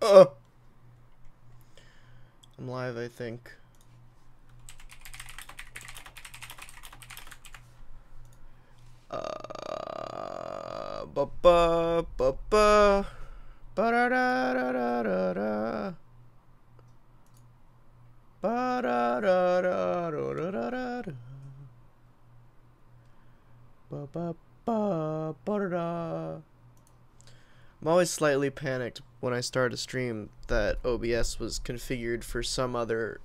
I'm live, I think. Ba ba ba ba ba da da da da da da ba da da da da da da da ba ba ba ba da. I'm always slightly panicked when I start a stream that OBS was configured for some other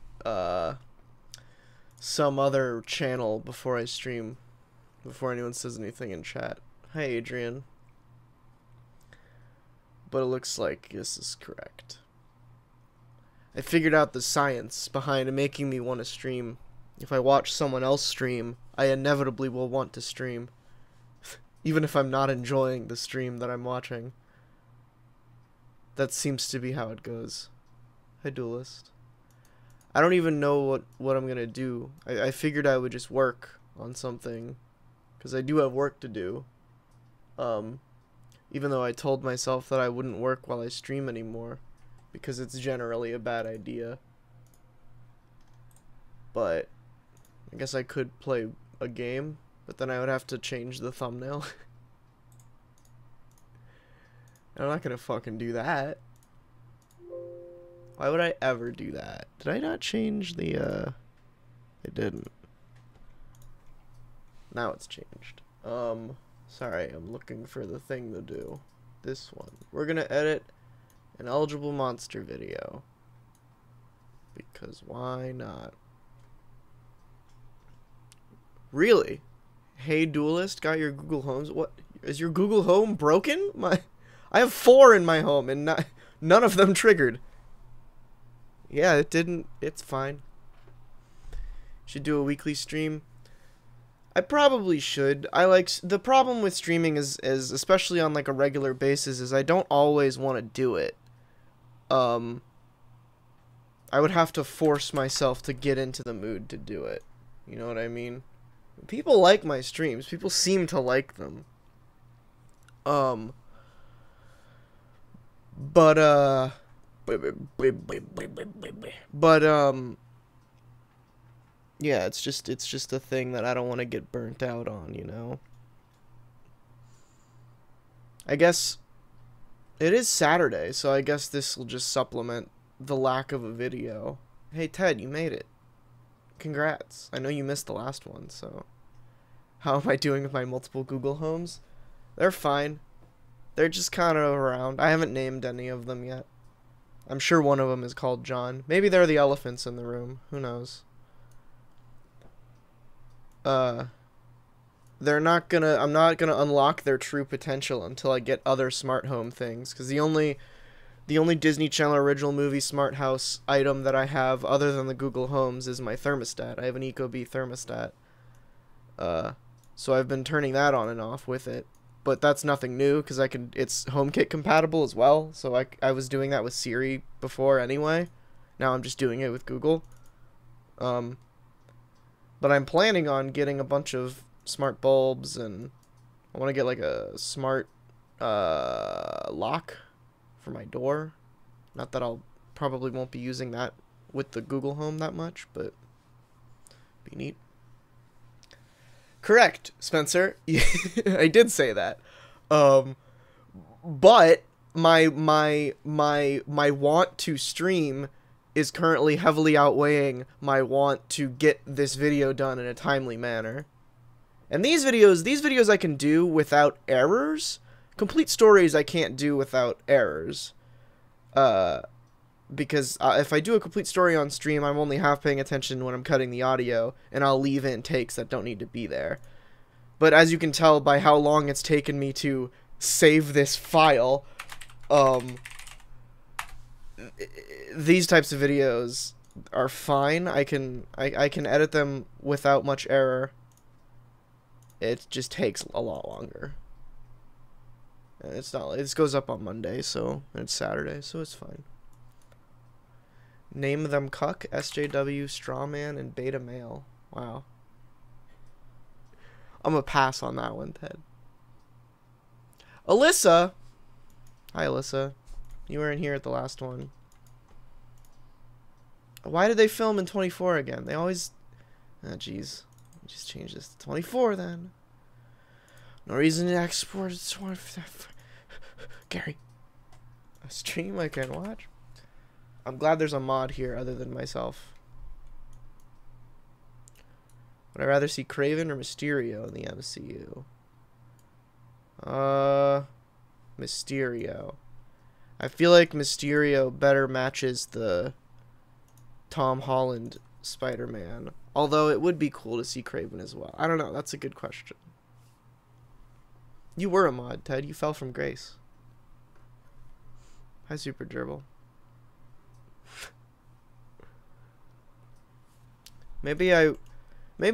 channel before I stream, before anyone says anything in chat. Hi, Adrian. But it looks like this is correct. I figured out the science behind making me want to stream. If I watch someone else stream, I inevitably will want to stream. Even if I'm not enjoying the stream that I'm watching. That seems to be how it goes. Hi, Duelist. I don't even know what I'm gonna do. I figured I would just work on something. Because I do have work to do. Even though I told myself that I wouldn't work while I stream anymore. Because it's generally a bad idea. But I guess I could play a game. But then I would have to change the thumbnail. I'm not gonna fucking do that. Why would I ever do that? Did I not change the, I didn't. Now it's changed. Sorry, I'm looking for the thing to do. This one. We're gonna edit an eligible monster video. Because why not? Really? Hey, Duelist, got your Google Homes? What? Is your Google Home broken? I have 4 in my home and none of them triggered. Yeah, it didn't. It's fine. Should do a weekly stream. I probably should. The problem with streaming is especially on like a regular basis is I don't always want to do it. I would have to force myself to get into the mood to do it. You know what I mean? People like my streams. People seem to like them. Yeah, it's just a thing that I don't want to get burnt out on, you know? I guess it is Saturday, so I guess this will just supplement the lack of a video. Hey, Ted, you made it. Congrats. I know you missed the last one, so... How am I doing with my multiple Google Homes? They're fine. They're just kind of around. I haven't named any of them yet. I'm sure one of them is called John. Maybe they're the elephants in the room. Who knows? I'm not gonna unlock their true potential until I get other smart home things. Because the only Disney Channel original movie smart house item that I have other than the Google Homes is my thermostat. I have an Ecobee thermostat. So I've been turning that on and off with it. But that's nothing new because it's HomeKit compatible as well. So I was doing that with Siri before anyway. Now I'm just doing it with Google. But I'm planning on getting a bunch of smart bulbs, and I want to get like a smart lock for my door. Not that I'll probably won't be using that with the Google Home that much, but be neat. Correct, Spencer. I did say that. But my want to stream is currently heavily outweighing my want to get this video done in a timely manner. And these videos I can do without errors. Complete stories I can't do without errors. Because if I do a complete story on stream, I'm only half paying attention when I'm cutting the audio, and I'll leave in takes that don't need to be there. But as you can tell by how long it's taken me to save this file, these types of videos are fine. I can edit them without much error. It just takes a lot longer. And it's not. This goes up on Monday, so it's Saturday, so it's fine. Name them Cuck, SJW, Strawman, and Beta Male. Wow. I'm gonna pass on that one, Ted. Alyssa. Hi, Alyssa. You weren't here at the last one. Why did they film in 24 again? They always... Ah, jeez. Just change this to 24 then. No reason to export it to 24. Gary. A stream I can watch? I'm glad there's a mod here other than myself. Would I rather see Kraven or Mysterio in the MCU? Mysterio. I feel like Mysterio better matches the Tom Holland Spider-Man. Although it would be cool to see Kraven as well. I don't know. That's a good question. You were a mod, Ted. You fell from grace. Hi, Super Gerbil. Maybe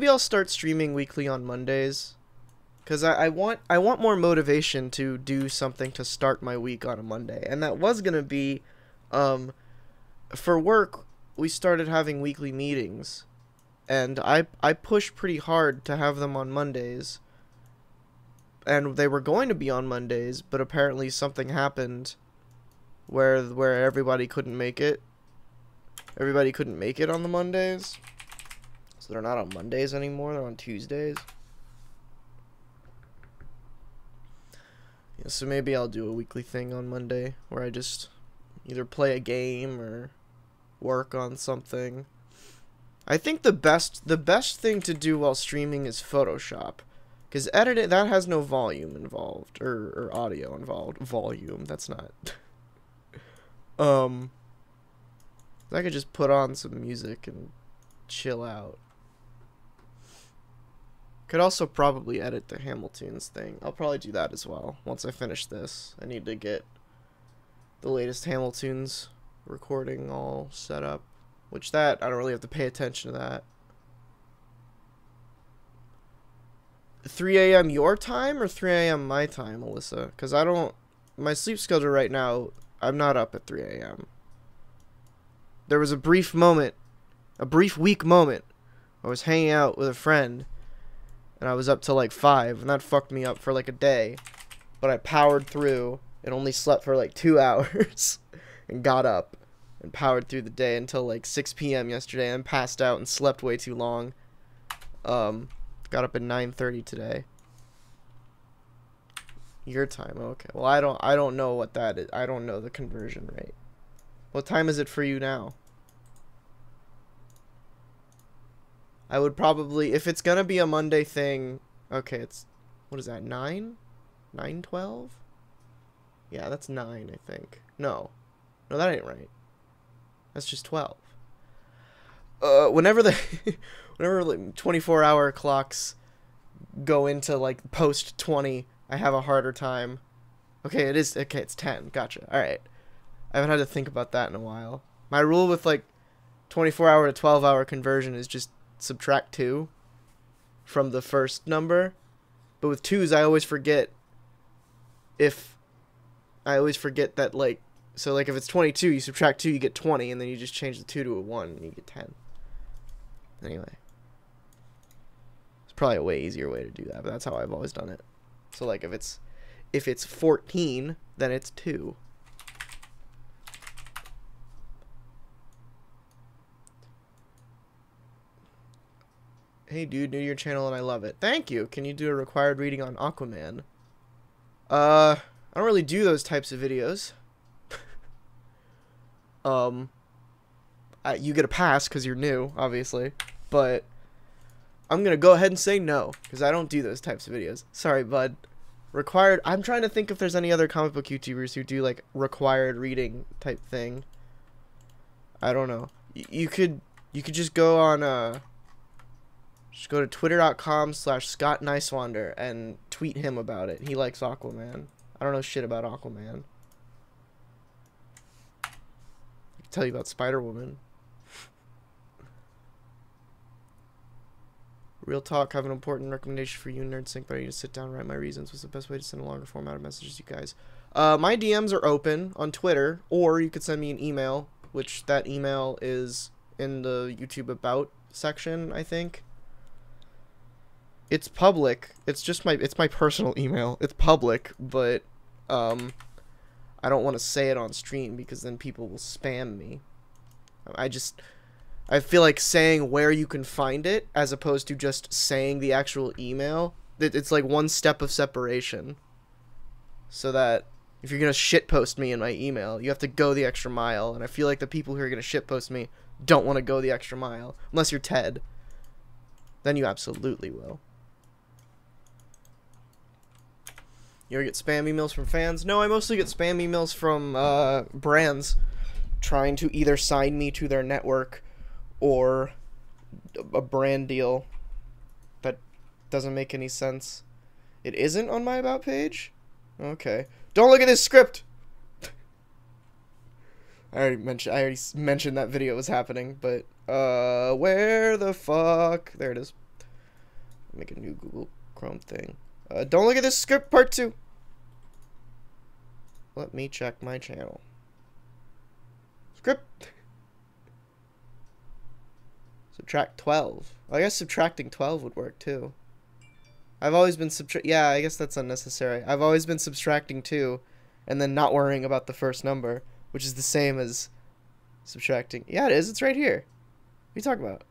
I'll start streaming weekly on Mondays. Because I want more motivation to do something to start my week on a Monday. And that was going to be, for work, we started having weekly meetings. And I pushed pretty hard to have them on Mondays. And they were going to be on Mondays, but apparently something happened where everybody couldn't make it. Everybody couldn't make it on the Mondays. So they're not on Mondays anymore, they're on Tuesdays. Yeah, so maybe I'll do a weekly thing on Monday where I just either play a game or work on something. I think the best thing to do while streaming is Photoshop. Because editing, that has no volume involved. Or audio involved. Volume, that's not. I could just put on some music and chill out. Could also probably edit the Hamiltunes thing. I'll probably do that as well. Once I finish this, I need to get the latest Hamiltunes recording all set up. Which I don't really have to pay attention to that. 3 a.m. your time or 3 a.m. my time, Alyssa? Because my sleep schedule right now, I'm not up at 3 a.m. There was a brief week moment, I was hanging out with a friend, and I was up till like 5, and that fucked me up for like a day. But I powered through and only slept for like 2 hours, and got up and powered through the day until like 6 p.m. yesterday, and passed out and slept way too long. Got up at 9:30 today. Your time, okay. Well, I don't know what that is. I don't know the conversion rate. What time is it for you now? I would probably, if it's gonna be a Monday thing, okay, it's, what is that, 9? 9:12? Yeah, that's 9, I think. No, that ain't right. That's just 12. Whenever like 24-hour clocks go into like post 20, I have a harder time. Okay, it's 10. Gotcha. All right. I haven't had to think about that in a while. My rule with like 24-hour to 12-hour conversion is just subtract 2 from the first number. But with 2s, I always forget that, like, so like if it's 22, you subtract 2, you get 20, and then you just change the 2 to a 1 and you get 10. Anyway. It's probably a way easier way to do that, but that's how I've always done it. So like if it's 14, then it's 2. Hey dude, new to your channel and I love it. Thank you. Can you do a required reading on Aquaman? I don't really do those types of videos. You get a pass because you're new, obviously, but I'm gonna go ahead and say no because I don't do those types of videos. Sorry, bud. Required. I'm trying to think if there's any other comic book YouTubers who do like required reading type thing. I don't know. You could just go on just go to twitter.com/ScottNicewander and tweet him about it. He likes Aquaman. I don't know shit about Aquaman. I can tell you about Spider-Woman. Real talk, I have an important recommendation for you, NerdSync, but I need to sit down and write my reasons. What's the best way to send a longer format of messages to you guys? My DMs are open on Twitter, or you could send me an email, which that email is in the YouTube About section, I think. It's public. It's just my personal email. It's public, but I I don't want to say it on stream because then people will spam me. I feel like saying where you can find it as opposed to just saying the actual email. It's like one step of separation. So that if you're going to shitpost me in my email, you have to go the extra mile. And I feel like the people who are going to shitpost me don't want to go the extra mile. Unless you're Ted. Then you absolutely will. You ever get spam emails from fans? No, I mostly get spam emails from brands trying to either sign me to their network or a brand deal that doesn't make any sense. It isn't on my About page? Okay. Don't look at this script! I already mentioned that video was happening, but where the fuck? There it is. Make a new Google Chrome thing. Don't look at this script, part 2. Let me check my channel. Script. Subtract 12. I guess subtracting 12 would work too. I've always been yeah, I guess that's unnecessary. I've always been subtracting 2 and then not worrying about the first number, which is the same as subtracting. Yeah, it is. It's right here. What are you talking about?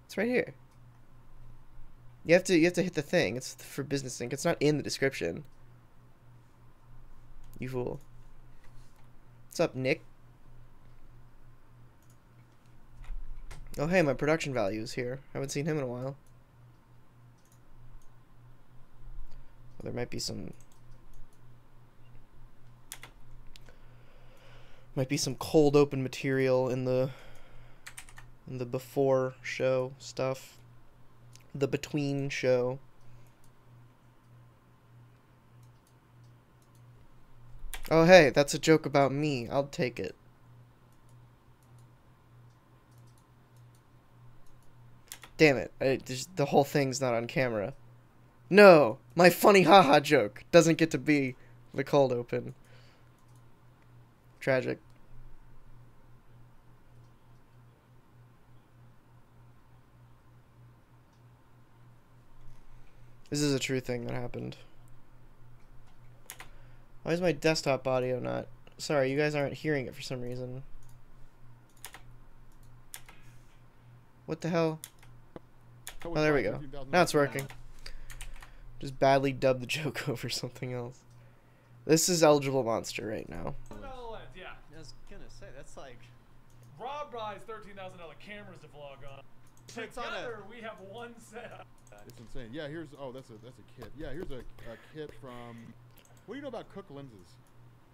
It's right here. You have to hit the thing. It's for Business Inc. It's not in the description. You fool. What's up, Nick? Oh, hey, my production value is here. Haven't seen him in a while. Well, there might be some cold open material in the before show stuff. The between show. Oh, hey, that's a joke about me. I'll take it. Damn it. The whole thing's not on camera. No! My funny haha joke doesn't get to be the cold open. Tragic. This is a true thing that happened. Why is my desktop audio not... Sorry, you guys aren't hearing it for some reason. What the hell? Oh, there we go. Now it's working. Just badly dubbed the joke over something else. This is Eligible Monster right now. Yeah. I was gonna say, that's like... Rob buys $13,000 cameras to vlog on. Together, we have one setup. It's insane. Yeah, here's... Oh, that's a kit. Yeah, here's a kit from... What do you know about Cook Lenses?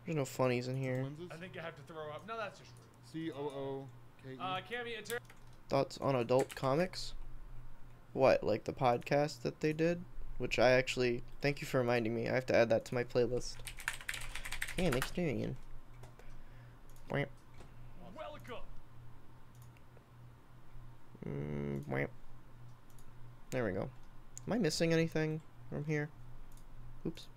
There's no funnies in here. Lenses? I think you have to throw up. No, that's just rude. C-O-O-K-E. Cammy, it's... Thoughts on adult comics? What, like the podcast that they did? Which I actually... Thank you for reminding me. I have to add that to my playlist. Yeah, Mixterian. Welcome. There we go. Am I missing anything from here? Oops.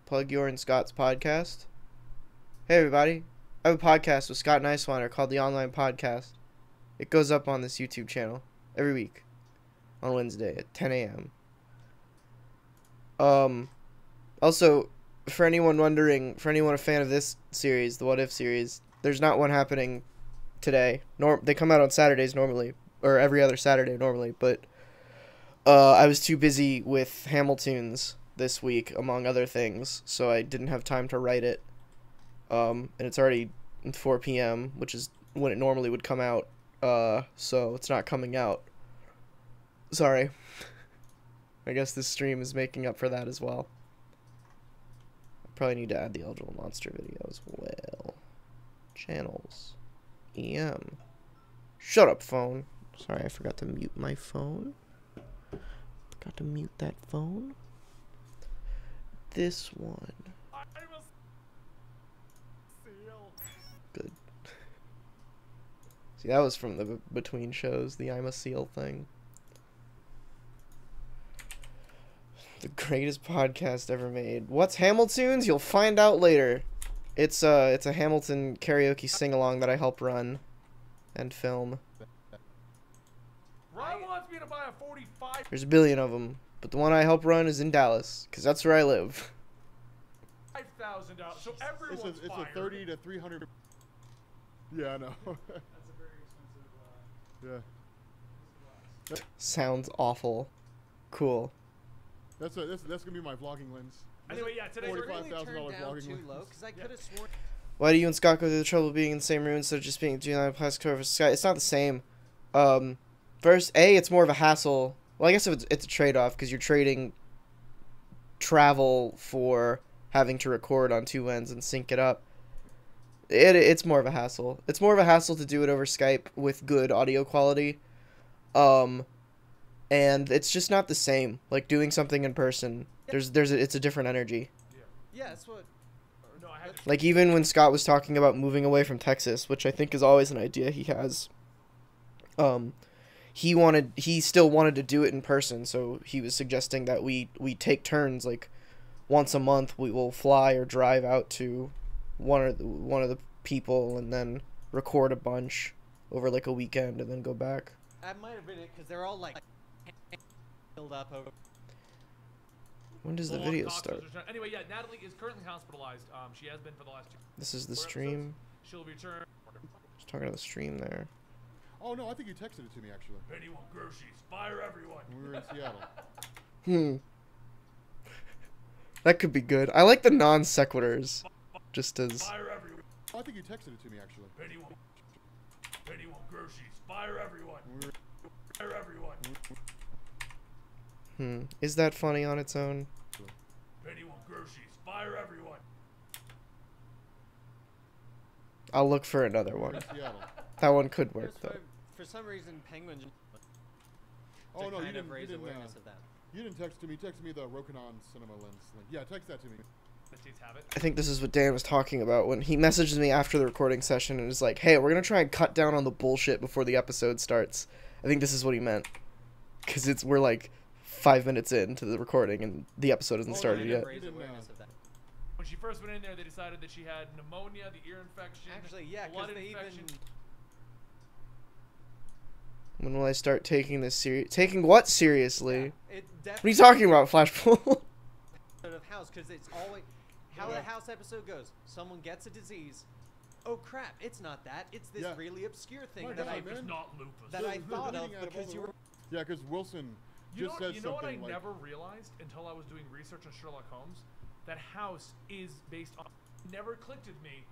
Plug your and Scott's podcast. Hey everybody. I have a podcast with Scott Nicewander called The Online Podcast. It goes up on this YouTube channel every week on Wednesday at 10 a.m. Also, for anyone wondering, for anyone a fan of this series, the What If series, there's not one happening today. They come out on Saturdays normally, or every other Saturday normally, but I was too busy with Hamiltons this week, among other things, so I didn't have time to write it. And it's already 4 p.m., which is when it normally would come out, so it's not coming out. Sorry. I guess this stream is making up for that as well. I probably need to add the Eligible Monster video as well. Channels. EM. Shut up, phone. Sorry, I forgot to mute my phone. Forgot to mute that phone. This one. Good. See, that was from the between shows, the I'm a Seal thing. The greatest podcast ever made. What's Hamiltons? You'll find out later. It's a Hamilton karaoke sing-along that I help run and film. Rob wants me to buy a 45. There's a billion of them. but the one I help run is in Dallas, because that's where I live. $5,000. So everyone's It's a fired. 30 to 300. Yeah, I know. That's a very expensive. Yeah. Sounds awful. Cool. That's gonna be my vlogging lens. Anyway, yeah, today's $45,000 really turned down vlogging too lens. low because I could have sworn. Why do you and Scott go through the trouble of being in the same room instead of just being a plastic cover for Sky? It's not the same. First, it's more of a hassle. Well, I guess it's a trade-off because you're trading travel for having to record on two ends and sync it up. It's more of a hassle. It's more of a hassle to do it over Skype with good audio quality. And it's just not the same. Like doing something in person, it's a different energy. Yeah, that's what. No, I had Like even when Scott was talking about moving away from Texas, which I think is always an idea he has. He still wanted to do it in person, so he was suggesting that we take turns, like once a month we will fly or drive out to one of the people and then record a bunch over like a weekend and then go back. That might have been it because they're all like filled up over. When does the full-on video cocktails start? return. Anyway, yeah, Natalie is currently hospitalized. She has been for the last 2. This is the 4 stream. episodes. She'll return. Just talking to the stream there. Oh no, I think you texted it to me actually. Penny want groceries. Fire everyone. When we were in Seattle. That could be good. I like the non sequiturs. Just as Fire everyone. Oh, I think you texted it to me actually. Penny want groceries. Fire everyone. When we were, Fire everyone. Is that funny on its own? Penny want groceries. Fire everyone. I'll look for another one. in Seattle. That one could work Here's though. For some reason, Penguin. Oh no, you kind of didn't. raise You didn't, awareness of that. you didn't text to me. Text me the Rokinon Cinema Lens link. Yeah, text that to me. The States have it. I think this is what Dan was talking about when he messaged me after the recording session and was like, "Hey, we're gonna try and cut down on the bullshit before the episode starts." I think this is what he meant, because we're like 5 minutes into the recording and the episode hasn't started Kind of yet. raise You didn't, awareness of that. When she first went in there, they decided that she had pneumonia, the ear infection, Actually, yeah, blood because they infection. even. When will I start taking this serious? Taking what seriously? It What are definitely you talking about, Flashpool? of house because it's always how the house episode goes. Someone gets a disease. Oh crap! It's not that. It's this Yeah. really obscure thing My that God, I man. It's not lupus. that I They're thought of bleeding out of all because the you were. Yeah, because Wilson You just know, said you know what I something like. never realized until I was doing research on Sherlock Holmes? That House is based on. Never clicked with me.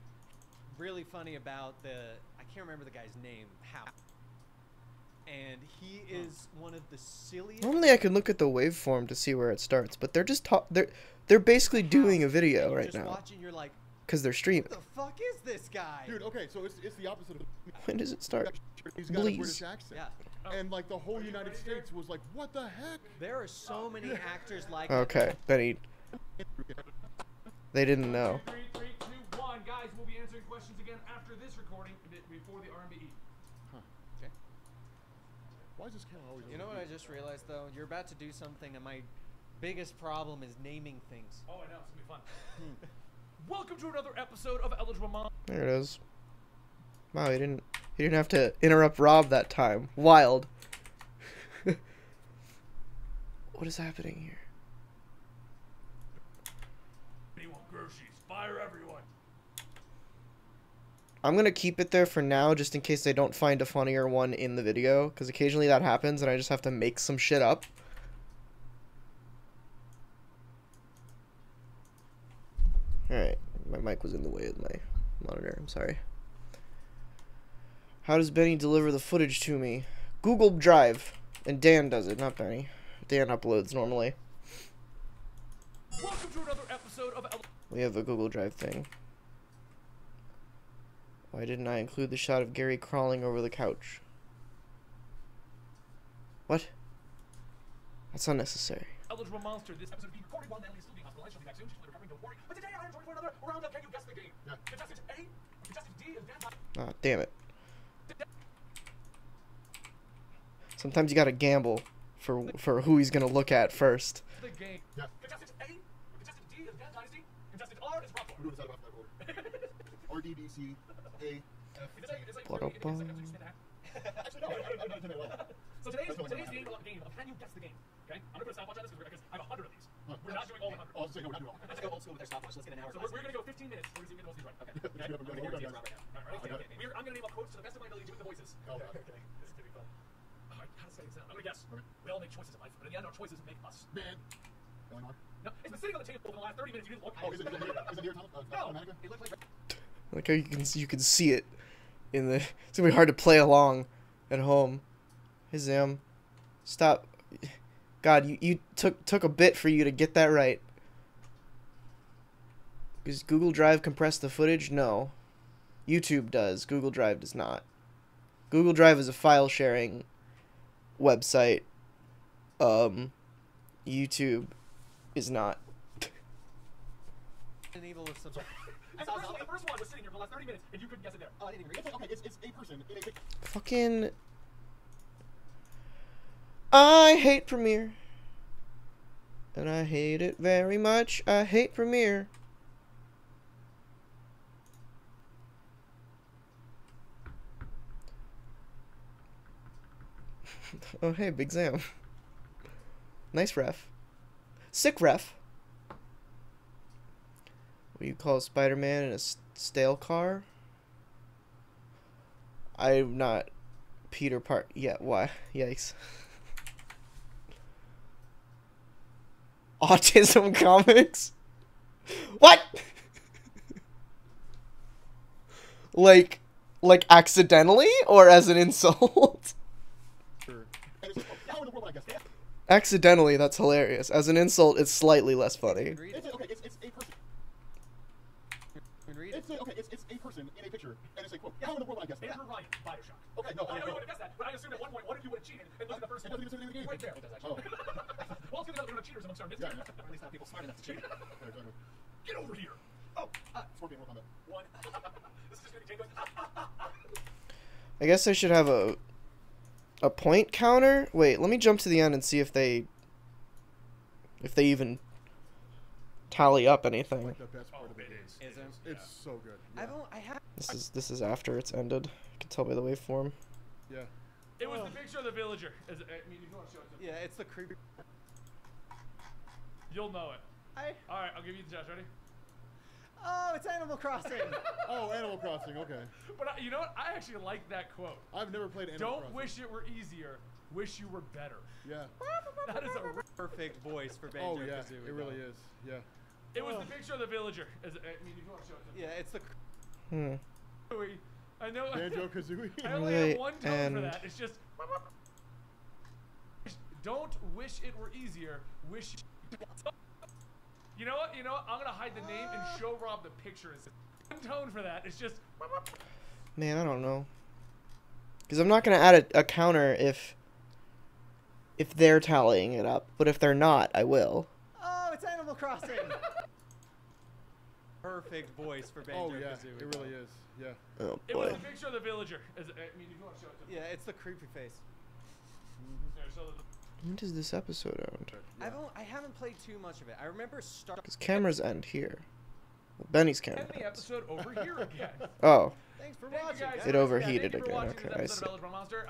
Really funny about the I can't remember the guy's name. How. And he is one of the silliest. Normally I can look at the waveform to see where it starts, but they're just they're basically doing a video and you're right just now watching, you're like, because they're streaming. what the fuck is this guy? Dude, okay, so it's the opposite of. When does it start? He's got a Please. British accent. Yeah. And like the whole Are you United ready, Derek? States was like, what the heck? There are so many actors like Okay, Benny. They didn't know. 3, 3, 2, 1. Guys, we'll be answering questions again after this recording before the RMBE. Okay. Why is this camera always? You know what I just realized though? You're about to do something, and my biggest problem is naming things. Oh, I know. It's going to be fun. Welcome to another episode of Eligible Mom. There it is. Wow, he didn't have to interrupt Rob that time. Wild. What is happening here? Anyone groceries? Fire everyone. I'm gonna keep it there for now, just in case they don't find a funnier one in the video, because occasionally that happens and I just have to make some shit up. Alright, my mic was in the way of my monitor, I'm sorry. How does Benny deliver the footage to me? Google Drive. And Dan does it, not Benny. Dan uploads normally. Welcome to another episode of We have a Google Drive thing. Why didn't I include the shot of Gary crawling over the couch? What? That's unnecessary. Eligible Monster. This episode is being recorded while Natalie is still being hospitalized. She'll be back soon. She's recovering, don't worry. But today I am joined for another round of Can You Guess the Game? Yeah. Contestant A, contestant D is Dan. Ah, damn it. Sometimes you gotta gamble for who he's gonna look at first. The game. Yeah. Contestant A, contestant D is Dan Dynasty. Contestant R is Rob. We're doing this out of alphabetical order. R D B C A F It's G. like Ba-da-bum. Actually, no, Actually, no, I did it well. So today's game of Can You Guess the Game? Okay? I'm gonna put a stopwatch on this because I have 100 of these. We're not doing all 100. Oh, I was saying, no, we're not doing all. Let's go old school with their stopwatch. Let's get an hour. So we're gonna go 15 minutes. We're gonna see if we get the most of these right. Okay. Yeah, I'm going to All right, ready? Okay. I'm gonna name off quotes to the best of my ability doing the voices. Oh, Okay. This is gonna be fun. All right, how does that sound? I'm gonna guess. Okay. We all make choices in life, but in the end, our choices make us. Man. Going on? No, it's been sitting on the table for the last 30 minutes. You didn't look. Oh, is it near Tom? No. Automatica? It looked like Like how you can see it in the. It's gonna be hard to play along at home. Hey Zam, stop. God, you took a bit for you to get that right. Does Google Drive compress the footage? No. YouTube does. Google Drive does not. Google Drive is a file sharing website. YouTube is not. an evil with some. And the first one was sitting here for the last 30 minutes, and you couldn't guess it there. Oh, I didn't even read it. Okay, it's a person in a picture. Fucking. I hate Premiere. And I hate it very much. I hate Premiere. Oh, hey, Big Zam. Nice ref. Sick ref. What do you call Spider-Man in a stale car? I'm not Peter Park. Yeah, why? Yikes. Autism comics? What? like accidentally or as an insult? And it's like, oh, how in the world, I guess? Accidentally, that's hilarious. As an insult, it's slightly less funny. Read It's it. okay, it's a person. Read it. It's a person in a picture, and it's a quote. How in the world, I guess? Andrew Ryan, Bioshock. Okay, no, I know you no. would have guessed that, but I assumed at one point one of you would have cheated and looked at the first It one. doesn't even say anything in the game. Right there. It does actually. Well, it's good to know that we don't have cheaters amongst our midst. Yeah, yeah. Or at least not people smart enough to cheat. Yeah, exactly. Get over here. Oh, Scorpion World Combat. one. This is just gonna be Jane going. I guess I should have a point counter. Wait, let me jump to the end and see if they even tally up anything. Like the best part Oh, of it it is. Is it? It's so good. Yeah. I have. This is after it's ended. You can tell by the waveform. Yeah. It was the picture of the villager. I mean, if you want to show it to me, Yeah, it's the creepy. you'll know it. I. All right, I'll give you the judge. Ready? Oh, it's Animal Crossing. Oh, Animal Crossing. Okay. But you know what? I actually like that quote. I've never played Animal Don't Crossing. wish it were easier. Wish you were better. Yeah. That is a. Perfect voice for Oh Banjo yeah, Kazooie. it really is. Yeah. It was the picture of the villager. I mean, if you want to show it to me. Yeah, it's the. I know. Banjo Kazooie. I only have Right, one tone for and- that. It's just. Don't wish it were easier. Wish. You know what? You know what? I'm gonna hide the name and show Rob the picture. It's one tone for that. It's just. Man, I don't know. Because I'm not gonna add a counter if they're tallying it up, but if they're not, I will. Oh, it's Animal Crossing. Perfect voice for Banjo Oh yeah, Kazooie. it really is. Yeah. Oh It was boy. the picture of the villager. I mean, if you want to show it to me. Yeah, it's the creepy face. Here, show the- When does this episode end? Yeah. I haven't played too much of it. I remember start. Because cameras end here. Well, Benny's camera End the ends. episode over here again. Oh. Thanks for Thank you watching. guys. guys. It overheated Thank you for again, watching okay, I this see. episode of Village Monster.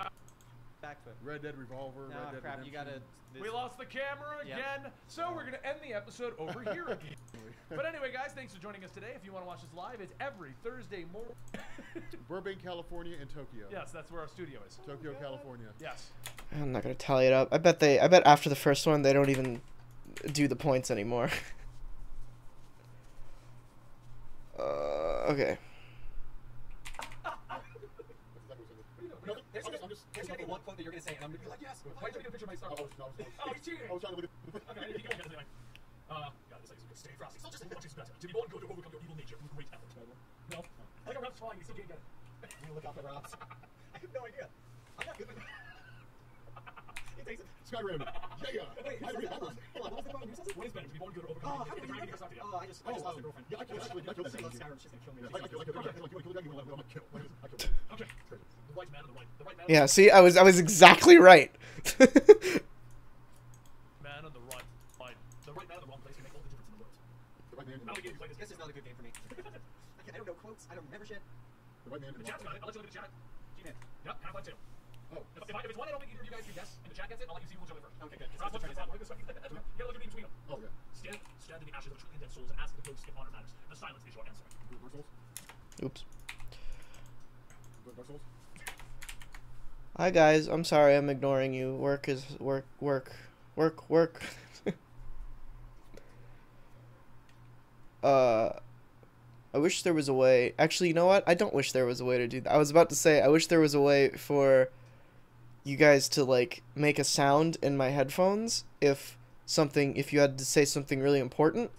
Back to it. Red Dead Revolver. No, Red Dead crap. You Redemption. gotta. We lost the camera Yep. again, so we're gonna end the episode over here again. But anyway, guys, thanks for joining us today. If you want to watch us live, it's every Thursday morning. Burbank, California, and Tokyo. Yes, that's where our studio is. Tokyo, California. Yes. I'm not gonna tally it up. I bet after the first one they don't even do the points anymore. Okay. No, I'm just. There's gonna be one quote that you're gonna say, and I'm gonna be like, yes. Why are you taking a picture of my Star Wars? No, Oh, he's cheating. I was trying to look at. Okay, he goes anyway. God, this is good. Stay frosty. Still just much is better. To be born good to overcome your evil nature through great effort. No. I think Rob's trying. He still can't get it. You look out for Robs. I have no idea. I'm not good with it. Takes it. Skyrim. Yeah. Wait, I read that one. hold on, what was the quote? Who says it? What is better? To be born good or Oh, overcome how your did you evil know nature? that? Oh, I just lost my girlfriend. Yeah, I killed that. She loves Skyrim. She's gonna kill me. I killed that. Okay. The right man on the right. The right man. Yeah, see, I was exactly right. Man on the right. Right. The right man in the wrong place can make all the difference in the world. The right man. How many games you play this? This is not a good game for me. I don't know quotes. I don't remember shit. The right man. The chat's got it. I'll let you look at the chat. G-Man. Yep, have fun too. Oh. If it's one I don't think either of you guys can guess, and the chat gets it, I'll let you see who will jump in first. Okay, good. So what's this one? You gotta look at me between them. Oh, yeah. Stand in the ashes of truly condemned souls and ask the ghosts if honor matters. The silence is your answer. Dark Souls? Oops. Dark Souls? Hi guys, I'm sorry I'm ignoring you. Work is work. I wish there was a way. Actually, you know what? I don't wish there was a way to do that. I was about to say I wish there was a way for you guys to like make a sound in my headphones if you had to say something really important,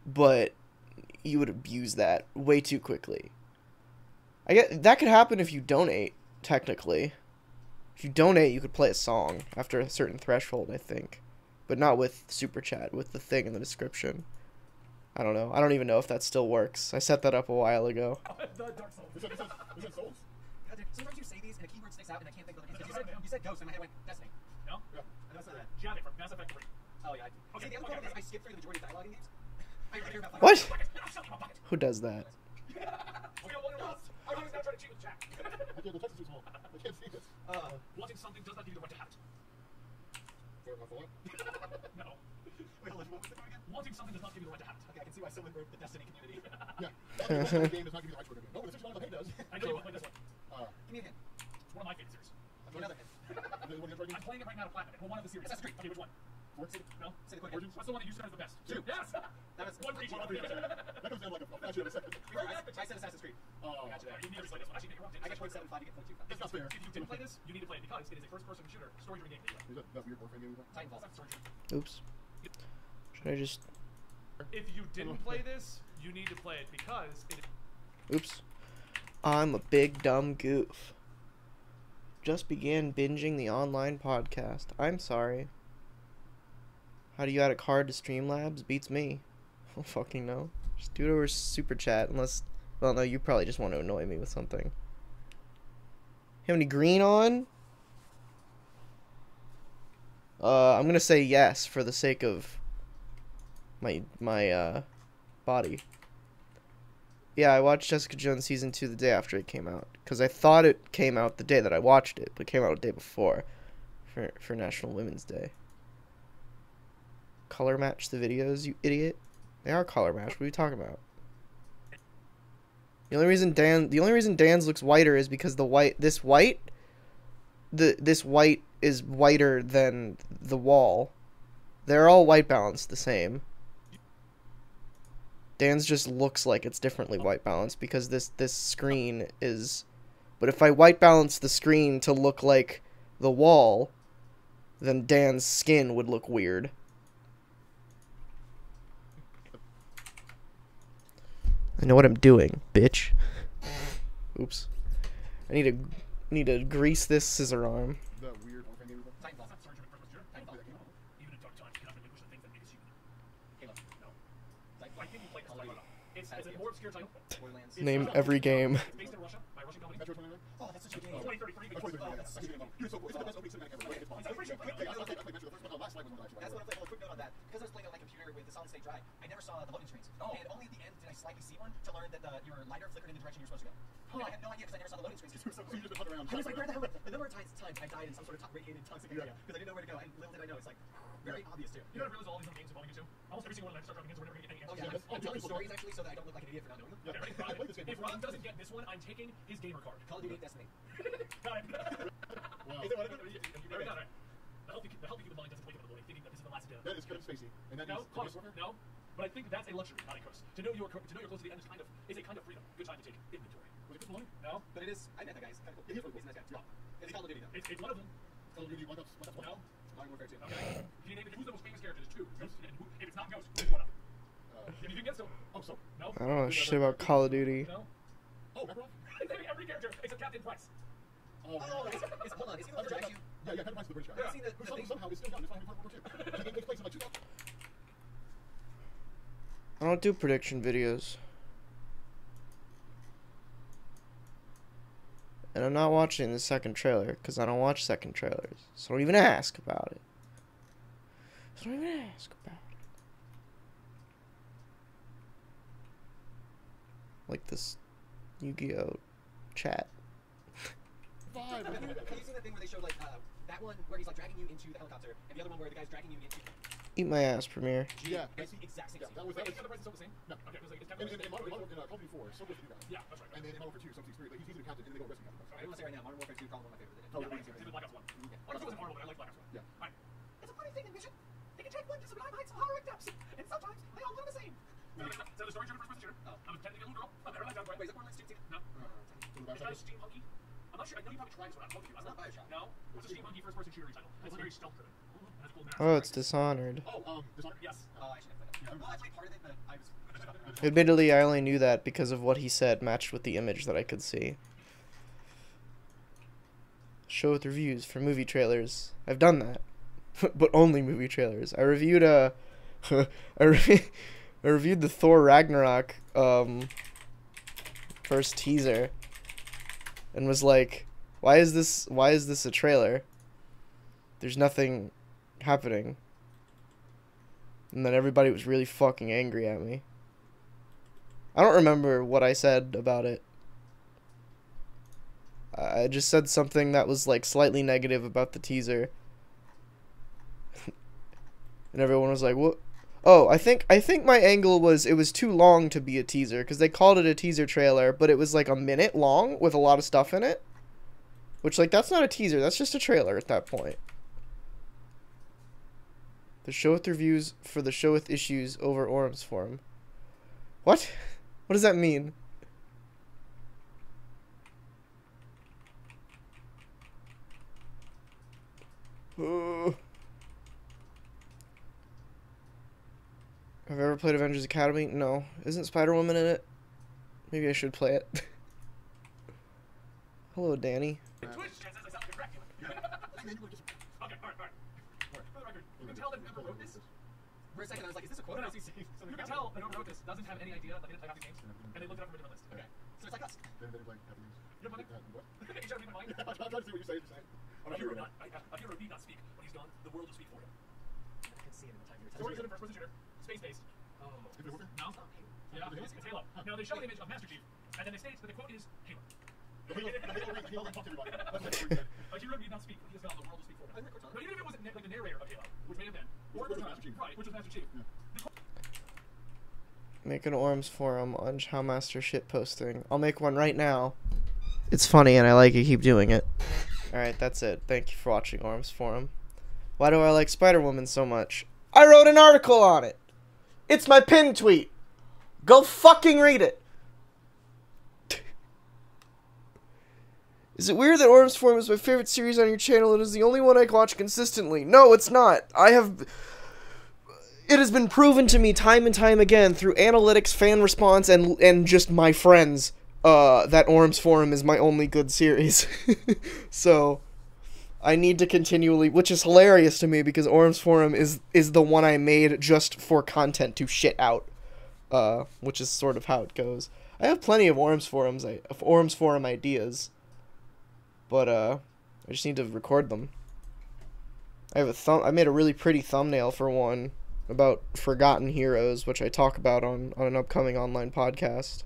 but you would abuse that way too quickly. I get that could happen if you donate, technically. If you donate, you could play a song after a certain threshold, I think. But not with Super Chat, with the thing in the description. I don't know. I don't even know if that still works. I set that up a while ago. The Dark Souls. This is Souls. Sometimes you say these and a keyword sticks out and I can't think of it. You said Ghost and my head went Destiny. No? Yeah. And that's not that. Jab it from Mass Effect 3. Oh yeah. Okay, See, the other problem is I skip through the majority of dialogue in games. I hear about What? Shut your bucket. Who does that? We got one lost. I'm now trying to cheat with chat. The text is too small. I can't see this. Wanting something does not give you the right to have it. For what? No. Wait, hold on. What was the again? Wanting something does not give you the right to have it. Okay, I can see why someone wrote the Destiny community. Yeah. The game does not give you the right to it. No, but it's actually not the does. I know you want to play this one. Give me a hint. It's one of my favorite series. Give me another hint. I'm playing it right now to Platinum. Well, one of the series. Assassin's Creed. Okay, which one? No? Say the quick Origins? What's the one that you said is the best? Two. Yes! That was One for each. That comes down like a fraction of a second. I said Assassin's Creed. Oh. Gotcha. You need to play this one. Actually, you're wrong. I got 0.75, you get 0.25. That's not fair. If you didn't play this, you need to play it because it is a first-person shooter, story-driven game. Is that weird Warframe game? Titanfall. Oops. Should I just... If you didn't play this, you need to play it because it is... Oops. I'm a big dumb goof. Just began binging the online podcast. I'm sorry. How do you add a card to Streamlabs? Beats me. I don't fucking know. Just do it over Super Chat unless... Well, no, you probably just want to annoy me with something. Have any green on? I'm gonna say yes for the sake of my body. Yeah, I watched Jessica Jones Season 2 the day after it came out. Because I thought it came out the day that I watched it, but it came out the day before. For National Women's Day. Color match the videos, you idiot. They are color matched. What are you talking about? The only reason Dan's looks whiter is because this white is whiter than the wall. They're all white balanced the same. Dan's just looks like it's differently white balanced because this screen is... But if I white balance the screen to look like the wall, then Dan's skin would look weird. I know what I'm doing, bitch. Oops. I need to grease this scissor arm. That weird Warframe game. Titanfall. Titanfall. Even in dark times, you cannot relinquish the things that make us human. Halo. No. I think you played this one. It's a more obscure title. Borderlands. Name every game. It's based in Russia, by a Russian company. Metro 29? Oh, that's such a good game. 2033. Oh, 2033, that's such a good game. Dude, so it's the best opening cinematic ever. It's fun. I'm pretty sure. I played Metro. The last slide was one That's actually. what I played. A quick note on that. Because I was playing on my computer with the solid state drive, I never saw the loading screens. Oh. And only at the end did I slightly see one to learn that your lighter flickered in the direction you're supposed to go. And I had no idea because I never saw the loading screens. So you just hunt around. I was like, where the hell? The number of times I died in some sort of radiated toxic area because I didn't know where to go. And little did I know, it's like very obvious too. You don't realize all these games involving you too? Almost every single one of them start dropping into, we're never gonna get any Oh answers. yeah, I'm telling stories actually so that I don't look like an idiot for not knowing them. Okay, ready? I played this game If before. Rob doesn't get this one, I'm taking his gamer card. Call of Duty Destiny. Got it. Wow. Is it one of them? You got it. The healthy human mind doesn't wake up in the morning thinking that this is the last day. That is Kevin Spacey. And that No, is close. Advanced Warfare? No, but I think that's a luxury, not a curse. To know you're close to the end is a kind of freedom. Good time to take inventory. Was it Chris Maloney? No, But it is, I met that guy. He's kind of cool. He is really He's a nice guy. Yeah. It's Call of Duty though. it's one of them. Call of Duty Black Ops 1? No. Modern Warfare 2. Okay. If you name it, who's the most famous character? There's two. Ghost. And if it's not Ghost, which one up? If you can guess, so. Oh, so. No. I don't know shit about Call of Duty. No. Oh, Makarov? Every character except Captain Price. Oh, Oh, hold on. Is he the one who drags you? Yeah, Kevin Price is the British guy. I've seen the Who thing. somehow is still young. It's not even World War II. The game takes place in like 2000. I don't do prediction videos. And I'm not watching the second trailer because I don't watch second trailers. So don't even ask about it. So don't even ask about it. Like this Yu-Gi-Oh chat. Five. Have you seen that thing where they showed like that one where he's like dragging you into the helicopter, and the other one where the guy's dragging you into. Eat my ass, Premiere. Yeah, It's the exact same yeah, scene. that was. Wait, is the price still the same? No. Okay, it was like it's In definitely. Modern Warfare, in Call of Duty 4, so with you guys. Yeah, that's right. And then in Modern Warfare 2, some experience, like he's the captain, and then they go rescue him. I want to say right now, Modern Warfare 2 probably one of my favorite. Oh, Yeah, yeah, it's Black Ops 1. Yeah. Black Ops 2 wasn't horrible, but I like Black Ops 1. Yeah. Alright. It's a funny thing in Mission. They can take one to sublime heights of horror depths, and sometimes they all look the same. So the story-driven first-person shooter. I'm pretending to be a little girl. I realized I was right. Wait, is that Borderlands 2? No. So It's not a steampunky. I'm not sure. I know you probably tried this one. I told you. It's not Bioshock. No. It's a steampunky first-person shooter title. It's very stealth-driven. And it's cool. Oh, it's Dishonored. Oh, Dishonored? Yes. I should have played that. Well, I played part of it, but I was. Admittedly, I only knew that because of what he said matched with the image that I could see. Show with reviews for movie trailers. I've done that. But only movie trailers. I reviewed I reviewed the Thor Ragnarok first teaser and was like, why is this a trailer? There's nothing happening. And then everybody was really fucking angry at me. I don't remember what I said about it. I just said something that was like slightly negative about the teaser. And everyone was like, "What?" Oh, I think my angle was it was too long to be a teaser because they called it a teaser trailer, but it was like a minute long with a lot of stuff in it. Which, like, that's not a teaser, that's just a trailer at that point. The show with reviews for the show with issues over Orum's forum. What? What does that mean? Have I ever played Avengers Academy? No. Isn't Spider-Woman in it? Maybe I should play it. Hello, Danny. Twitch says I sound correct. Okay, alright. For the record, you can tell that whoever wrote this. For a second, I was like, is this a quote? No, Or is he saying you something can tell that whoever wrote this doesn't have any idea that they didn't play half these games, and they looked it up from a different list. Okay. So it's like us. Then they like have these. You know what? What? You trying to read my mind? I'm trying to see what you're saying. I'm not A hero hearing not, a hero need not speak. When he's gone, the world will speak for him. I can see it in the time you were Story telling me. driven first person shooter, space-based. Oh. Infinite Warfare? No? Yeah, it's Halo. Now they show an image of Master Chief, and then they state that the quote is Halo. He only talked to everybody. That's what he said. A hero need not speak. When he is gone, the world will speak for him. But even if it wasn't like the narrator of Halo, which may have been, or Which was it was Master Chief. Right, which was Master Chief. Make an Orms forum on how Master shit posting. I'll make one right now. It's funny and I like it. Keep doing it. Alright, that's it. Thank you for watching Orms forum. Why do I like Spider-Woman so much? I wrote an article on it. It's my pinned tweet. Go fucking read it. Is it weird that Orms forum is my favorite series on your channel and is the only one I watch consistently? No, it's not. It has been proven to me time and time again through analytics, fan response, and just my friends, that Orms forum is my only good series. So, I need to continually, which is hilarious to me because Orms forum is the one I made just for content to shit out, which is sort of how it goes. I have plenty of Orms forum ideas, but I just need to record them. I made a really pretty thumbnail for one about Forgotten Heroes, which I talk about on an upcoming online podcast.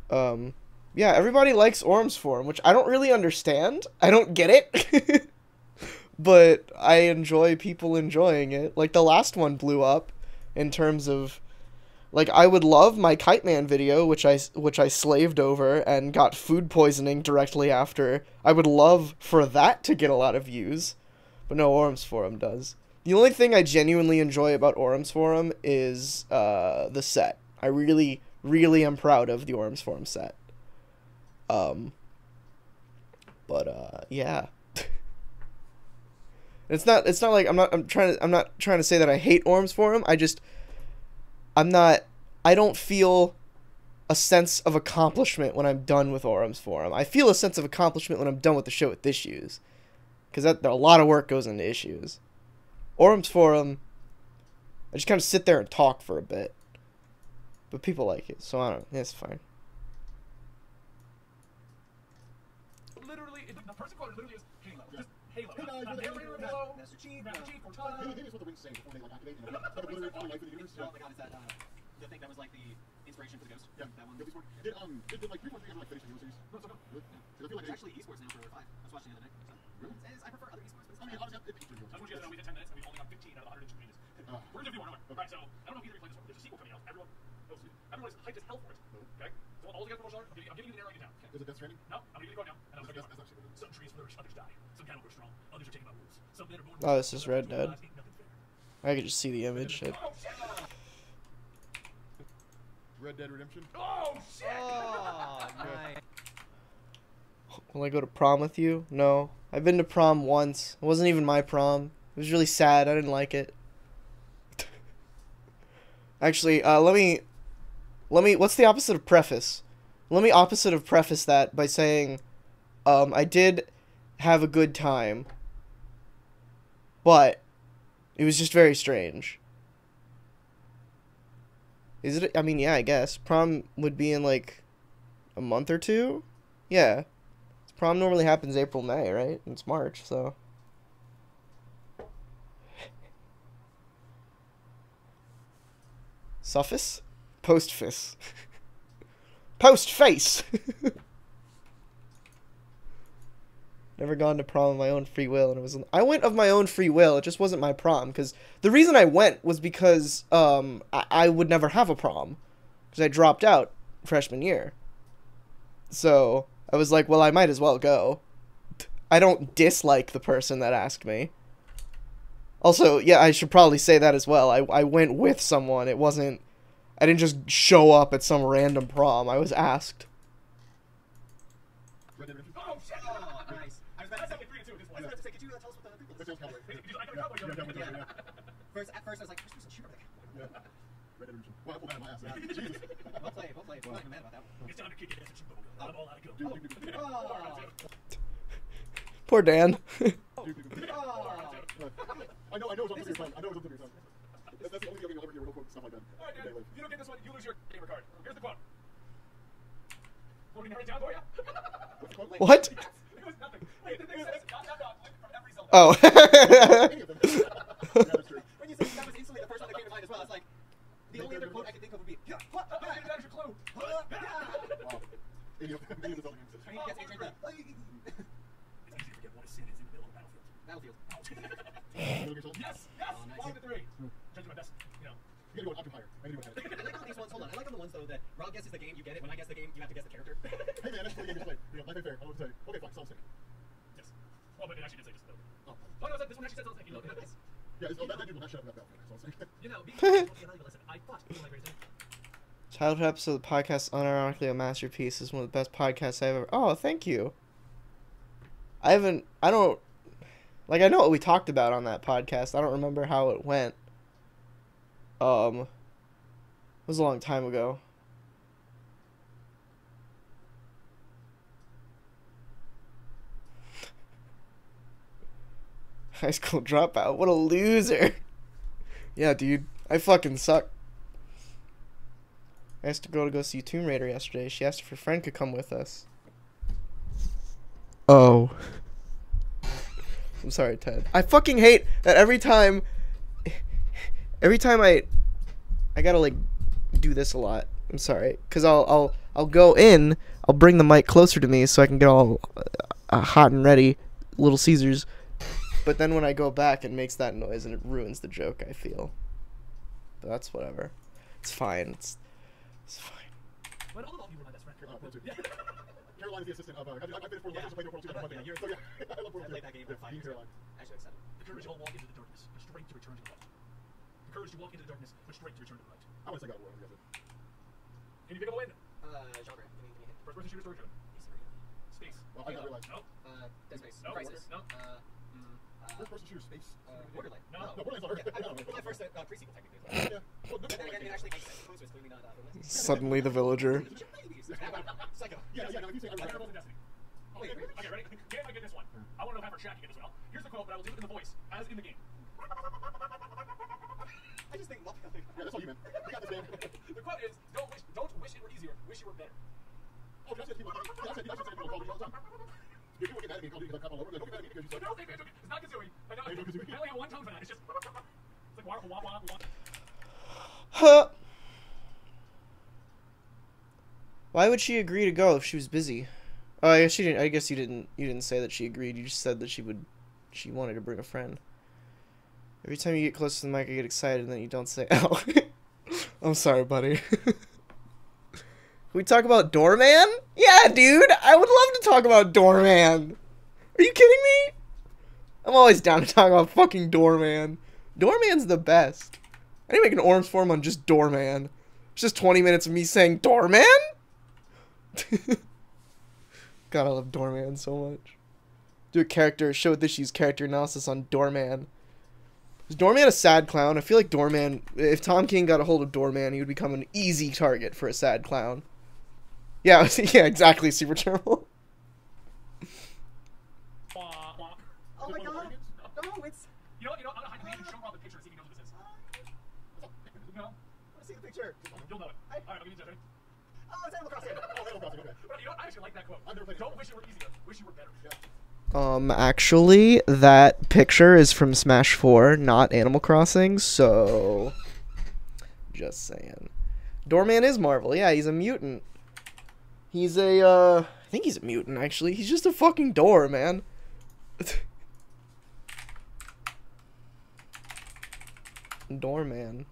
Yeah, everybody likes Orms forum, which I don't really understand. I don't get it. But I enjoy people enjoying it. Like, the last one blew up in terms of, like, I would love my Kite Man video, which I slaved over and got food poisoning directly after. I would love for that to get a lot of views, but no Orms forum does. The only thing I genuinely enjoy about Orms forum is the set. I really, really am proud of the Orms forum set. Yeah. It's not like I'm not trying to say that I hate Orms forum. I don't feel a sense of accomplishment when I'm done with Orms forum. I feel a sense of accomplishment when I'm done with the show with issues, because a lot of work goes into issues. Orms forum, I just kind of sit there and talk for a bit, but people like it, so I don't know. It's fine. Literally, the person quoted literally is Halo. Just Halo. Hey guys, Not we're the narrator of Halo. Halo, Master Chief. Master Chief, Maybe it's what the wings say before they like activate. You know, like a blue life in the universe. Oh my god, is that the thing that was like the inspiration for the Ghost. Yeah, That one. Guilty Sport. Did like 343 ever like finish the Halo series? No, it's okay. Really? Yeah. 'Cause I feel like There's actually esports now for 5. I was watching the other day. So. Really? I prefer other esports, but it's I mean, honestly, it peaked through I just want you guys to know we did 10 minutes and we've only got 15 out of 102 minutes. We're gonna do more. Alright, so I don't know if either of you played this one. There's a sequel coming out. Everyone's hyped as hell for it. Okay? So all together promotional art, I'm giving you the narrow you down. Okay? Is it Death Stranding? No, I'm gonna give you the code now. And I'm That's gonna not super. Some trees flourish, others die. Some cattle grow strong, others are taken by wolves. Some men are born. Oh, this is Red Dead. Ain't nothing fair. I could just see the image. Shit. Oh shit! Red Dead Redemption? Oh shit! Oh, nice. Will I go to prom with you? No. I've been to prom once. It wasn't even my prom. It was really sad. I didn't like it. Actually, let me. What's the opposite of preface? Let me opposite of preface that by saying, I did have a good time, but it was just very strange. Is it? I mean, yeah, I guess prom would be in like a month or two. Yeah, prom normally happens April, May, right? And it's March, so. Suffice? Postface. Postface! Never gone to prom of my own free will, and it was. I went of my own free will. It just wasn't my prom, because the reason I went was because I would never have a prom, because I dropped out freshman year. So I was like, well, I might as well go. I don't dislike the person that asked me. Also, yeah, I should probably say that as well. I went with someone. It wasn't. I didn't just show up at some random prom. I was asked. Red Dead Redemption? Oh shit! Oh, nice. I was about to say, 3 and 2 at this I point. was about to say, could you tell us what the prequel That is? sounds cowboy. I got a cowboy jump. Yeah. At first I was like, first person shooter. Yeah. Red Dead Redemption. Well, I pulled that out of my ass. Jesus. Well played. I'm not even mad about that one. It's time to kick your ass and shoot bubblegum. I'm all out of go. Oh. Poor Dan. Oh. I know it was on your tongue. I know it was on your tongue. That's the only game you'll ever hear real quote stuff like that. Alright, Dan, if you don't get this one, you lose your gamer card. Here's the quote. Floating narrate down for you? What's the quote? What? Yes. It was nothing. Wait, the thing says, dot, like from every Zelda. Oh. Any of them. Yeah, that's true. When you said that was instantly the first one that came to mind as well. It's like the only other quote I could think of would be yeah, what? That is your clue. Wow. Any of the Zelda games. I mean, yes, Adrian, It's easy to forget what a sin is in the middle of a battlefield. Battlefield. Metal Gear Solid? Yes! Oh, nice. 1 to 3. Trying to do my best, you know. You gotta go up higher. I need to go ahead. I like all these ones. Hold on. I like all the ones though that Rob guesses the game, you get it. When I guess the game, you have to guess the character. Hey man, that's the game you play. You know, life ain't fair. I would say. Okay, fine, Solid Snake. Yes. Oh, but it actually did say just Zelda. Oh. Oh, no, this one actually said Zelda. You know, this. Yeah, that dude will not shut up about Battlefield. Solid Snake. You know, being listen, I thought it was my greatest thing. Childhood episode of the podcast, unironically a masterpiece, is one of the best podcasts I've ever. Oh, thank you. I know what we talked about on that podcast. I don't remember how it went. It was a long time ago. High school dropout. What a loser. Yeah, dude. I fucking suck. I asked to go see Tomb Raider yesterday. She asked if her friend could come with us. Oh. I'm sorry, Ted. I fucking hate that every time I gotta like do this a lot. I'm sorry, cause I'll go in, I'll bring the mic closer to me so I can get all hot and ready, Little Caesars. But then when I go back, it makes that noise and it ruins the joke. I feel. But that's whatever. It's fine. It's fine. But all of you were my best friend. Caroline is the assistant of. I finished Portal 2, so played Portal 2 on Monday. Yeah, So yeah, I love Portal 2. I played that game for 5 years ago. Caroline. Actually, 7. The courage to walk into the darkness, but strength to return to the light. The courage to walk into the darkness, but strength to return to the light. I would say God of War. I guess. Can you pick up a win? Genre. Give me a hint. First person shooter, story driven. Space. Well, I got realized. No. Dead Space. No. Crisis. No. First person shooter space. Borderline. No. No, Borderlands not. Yeah, I don't know. well, my first pre-sequel technically. Yeah. Well, But then again, it actually makes sense. Clues was clearly not Suddenly the villager. Psycho. Yeah. No, if you say I I'm got both in Destiny. Oh, wait, really? Okay, ready? Dan might get this one. I want to know if I have her chat can get this one. Here's the quote, but I will do it in the voice, as in the game. I just think multi-color. Yeah, that's all you, man. We got this, man. The quote is, don't wish it were easier, wish it were better. Oh, I said people call me Call of Duty all the time. If you get mad at me, Call of Duty, like, all over. Don't get mad at me because you suck. No, it's not Kazooie. I know. I know Kazooie. I only have one tone for that. It's just, it's like wah wah wah wah. Huh. Why would she agree to go if she was busy? Oh, I guess she didn't. I guess you didn't say that she agreed. You just said that she wanted to bring a friend. Every time you get close to the mic, I get excited, and then you don't say "Ow." I'm sorry, buddy. Can we talk about Doorman? Yeah, dude. I would love to talk about Doorman. Are you kidding me? I'm always down to talk about fucking Doorman. Doorman's the best. I need to make an orange form on just Doorman. It's just 20 minutes of me saying Doorman? God, I love Doorman so much. Do a show this she's character analysis on Doorman. Is Doorman a sad clown? I feel like Doorman, if Tom King got a hold of Doorman, he would become an easy target for a sad clown. Yeah, yeah, exactly, Super Turtle. Oh my god! No, it's. You know what? I'm gonna hide the show Rob the picture and see if he knows what this is. You know? I want to see the picture. You'll know it. All right, I'll give you the judge. Oh, it's Animal Crossing. Oh, Animal Crossing, okay. But you know what? I actually like that quote. I've never played Don't wish it were easier. Wish you were better. Yeah. Actually, that picture is from Smash 4, not Animal Crossing, so... Just saying. Doorman is Marvel, yeah, he's a mutant. He's I think he's a mutant, actually. He's just a fucking door, man. Doorman.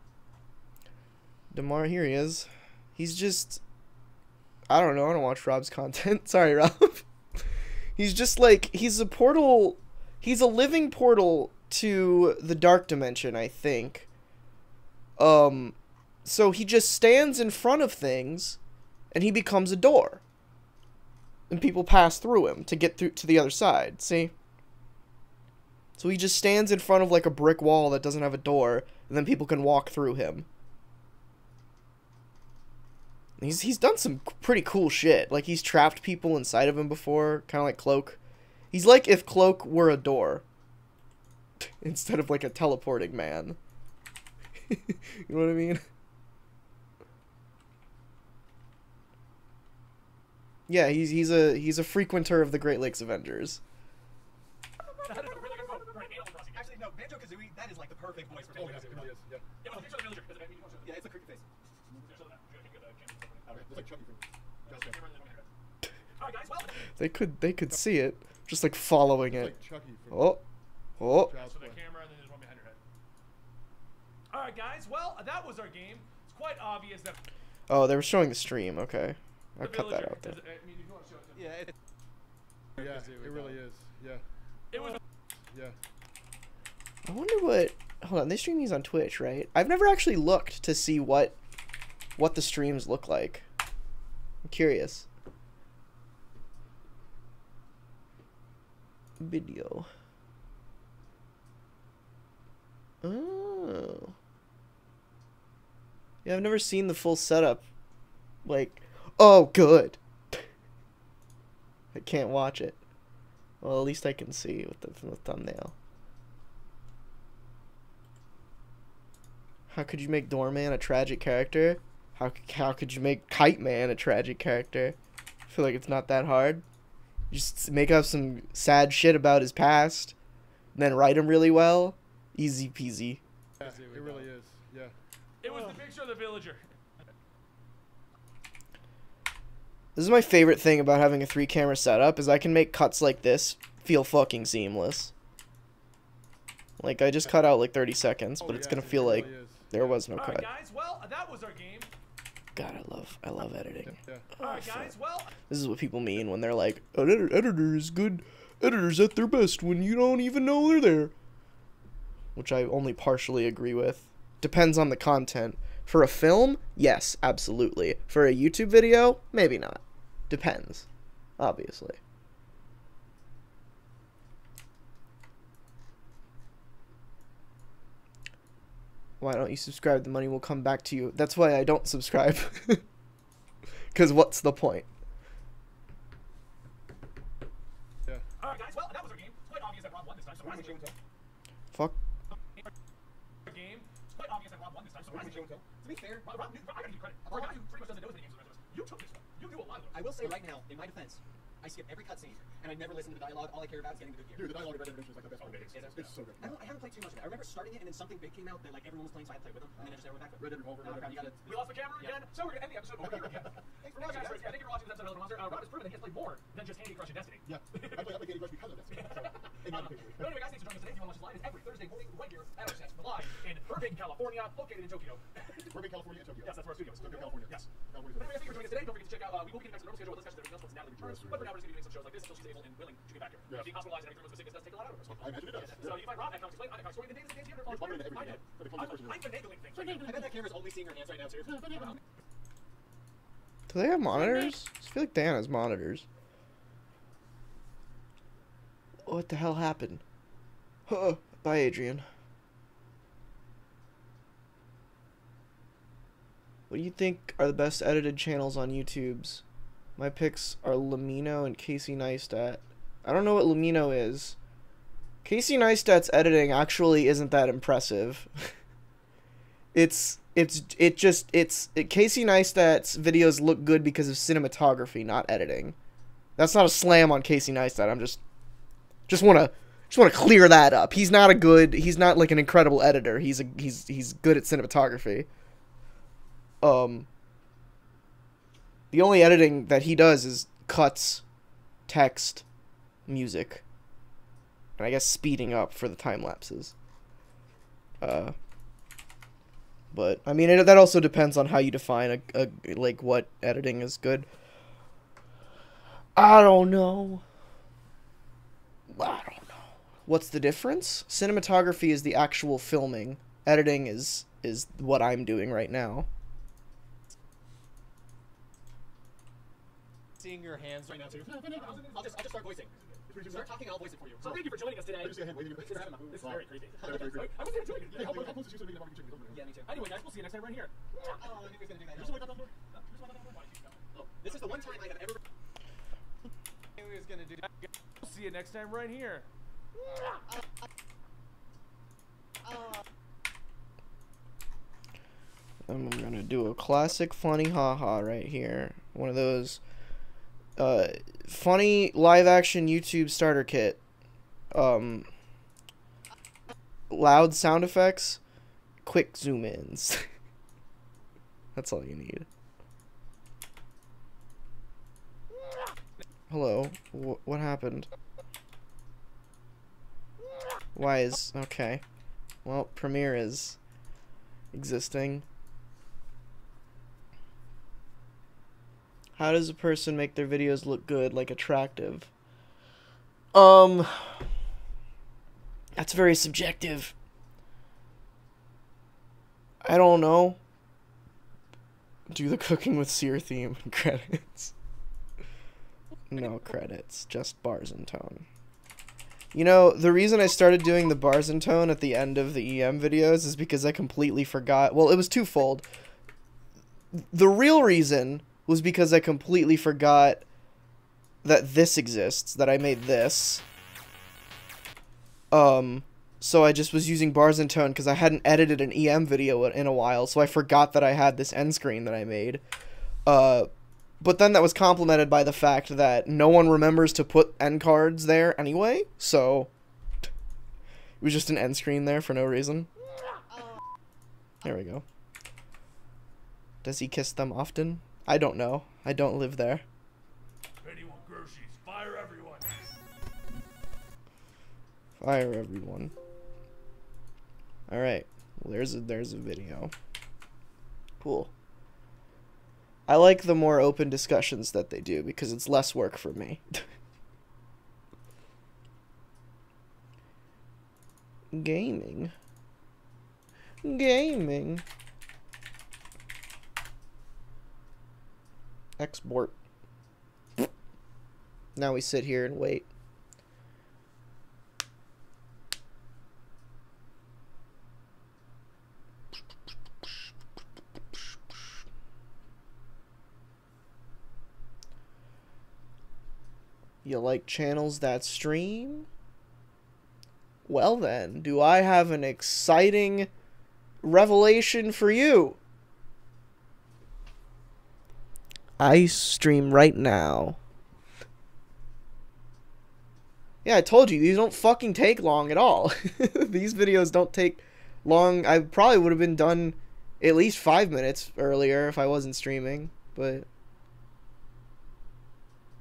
DeMar, here he is. He's just... I don't know, I don't watch Rob's content. Sorry, Rob. He's just like, he's a portal, he's a living portal to the dark dimension, I think. So he just stands in front of things, and he becomes a door. And people pass through him to get through to the other side, see? So he just stands in front of like a brick wall that doesn't have a door, and then people can walk through him. He's done some pretty cool shit. Like, he's trapped people inside of him before, kind of like Cloak. He's like if Cloak were a door. Instead of, like, a teleporting man. You know what I mean? Yeah, he's a frequenter of the Great Lakes Avengers. That is a really good quote. Right, Animal Crossing. Actually, no, Banjo-Kazooie, that is like the perfect voice for Oh, yeah, Banjo-Kazooie. it really is. Yeah. Yeah, well, picture of the villager. Because you want to show Yeah, it's a cricket face. show that. I think the camera's open. It's like Chucky from Just Dance. All right, guys. Well, They could see it, just like following It's it. like Chucky from Oh, oh. Child's so the Play. camera, and then there's one behind your head. All right, guys. Well, that was our game. It's quite obvious that Oh, they were showing the stream. Okay, I'll the cut that villager out there. is, I mean, if you want to show it to Yeah, it's. Yeah, it really is. Yeah, it was. yeah. I wonder what. Hold on, they stream these on Twitch, right? I've never actually looked to see what the streams look like. I'm curious. Video. Oh. Yeah, I've never seen the full setup. Like, oh, good. I can't watch it. Well, at least I can see with from the thumbnail. How could you make Doorman a tragic character? How could you make Kite Man a tragic character? I feel like it's not that hard. Just make up some sad shit about his past, and then write him really well. Easy peasy. Yeah, it really is. Yeah. It was the picture of the villager. This is my favorite thing about having a 3-camera setup, is I can make cuts like this feel fucking seamless. Like, I just cut out like 30 seconds, but it's gonna feel it like really is. there was no All cut. right, guys. Well, that was our game. God, I love editing. Yeah. All right, guys. Well, This is what people mean when they're like, editor is good. Editor's at their best when you don't even know they're there. Which I only partially agree with. Depends on the content. For a film, yes, absolutely. For a YouTube video, maybe not. Depends, obviously. Why don't you subscribe? The money will come back to you. That's why I don't subscribe. Because what's the point? Yeah. all right, guys. Well, that was our game. It's quite obvious that Rob won this time. Surprisingly. Fuck. Our game. It's quite obvious that Rob won this time. Surprisingly. To be fair, Rob, I gotta give you credit. For a guy who pretty much doesn't know as many games as the rest of us, you took this one. You knew a lot of them. I will say right now, in my defense, I skip every cutscene, and I never listen to the dialogue. All I care about is getting the good gear. Dude, the dialogue in Red Dead Redemption is like the best part of the game. It's so good. I haven't played too much of it. I remember starting it, and then something big came out that like everyone was playing, so I had to play with them, and then I just never went back to it. Red Dead Revolver. Oh, crap, you gotta. We lost the camera again, so we're gonna end the episode over here again. Thanks for watching, guys. Rob has proven that he has played more than just Candy Crush and Destiny. Yeah, I play Candy Crush because of Destiny. So, in my opinion. But anyway, guys, thanks for joining us today. If you want to watch us live, it's every Thursday morning right here at our set, live in Burbank, California, located in Tokyo. Burbank, California, and Tokyo. Yes, that's where our studio is. Tokyo, California. Yes. California. But anyway, thank you for joining us today. Don't forget to check out, we will be getting back to the normal schedule with discussions that everything else once Natalie returns. But for now, we're just going to be doing some shows like this until she's able and willing to get back here. Yes. Being hospitalized and everything with sickness does take a lot out of us. I imagine it does. So you can find Rob at Comics Explained, I'm at Comics Story, the days here. You're plugging into everything. But the closest person I'm finagling things. I bet that camera's only seeing her hands right now, too. Do they have monitors? I feel like Dan has monitors. What the hell happened? Bye, Adrian. What do you think are the best edited channels on YouTube's? My picks are Lamino and Casey Neistat. I don't know what Lamino is. Casey Neistat's editing actually isn't that impressive. Casey Neistat's videos look good because of cinematography, not editing. That's not a slam on Casey Neistat. I'm just want to clear that up. He's not like an incredible editor. He's good at cinematography. The only editing that he does is cuts, text, music, and I guess speeding up for the time lapses. But I mean, that also depends on how you define like what editing is good. I don't know. What's the difference? Cinematography is the actual filming. Editing is what I'm doing right now. Seeing your hands Right now, too. I'll just start voicing. Start talking, I'll voice it for you. So thank you for joining us today. I just got a hand waving. This is very creepy. That's very creepy. I was going to join you. Hey, how close is you to making a barbecue chicken? Yeah, me too. Anyway, guys, we'll see you next time right here. Oh, I knew he was going to do that. Just wake up on door. This is the one time I have ever... he was gonna do. We'll see you next time right here. I'm gonna do a classic funny haha right here. One of those funny live action YouTube starter kit. Loud sound effects, quick zoom ins. That's all you need. Hello. What happened? Why is... Okay. Well, Premiere is existing. How does a person make their videos look good, like attractive? That's very subjective. I don't know. Do the cooking with Sear theme and credits. No credits, just bars and tone. You know, the reason I started doing the bars and tone at the end of the EM videos is because I completely forgot. Well, it was twofold. The real reason was because I completely forgot that this exists, that I made this. So I just was using bars and tone because I hadn't edited an EM video in a while, so I forgot that I had this end screen that I made. But then that was complemented by the fact that no one remembers to put end cards there anyway, so it was just an end screen there for no reason. There we go. Does he kiss them often? I don't know. I don't live there. Anyone groceries, fire everyone. Fire everyone. Alright. Well, there's a video. Cool. I like the more open discussions that they do because it's less work for me. Gaming. Gaming. Export. Now we sit here and wait. You like channels that stream? Well then, do I have an exciting revelation for you? I stream right now. Yeah, I told you, these don't fucking take long at all. These videos don't take long. I probably would have been done at least 5 minutes earlier if I wasn't streaming, but...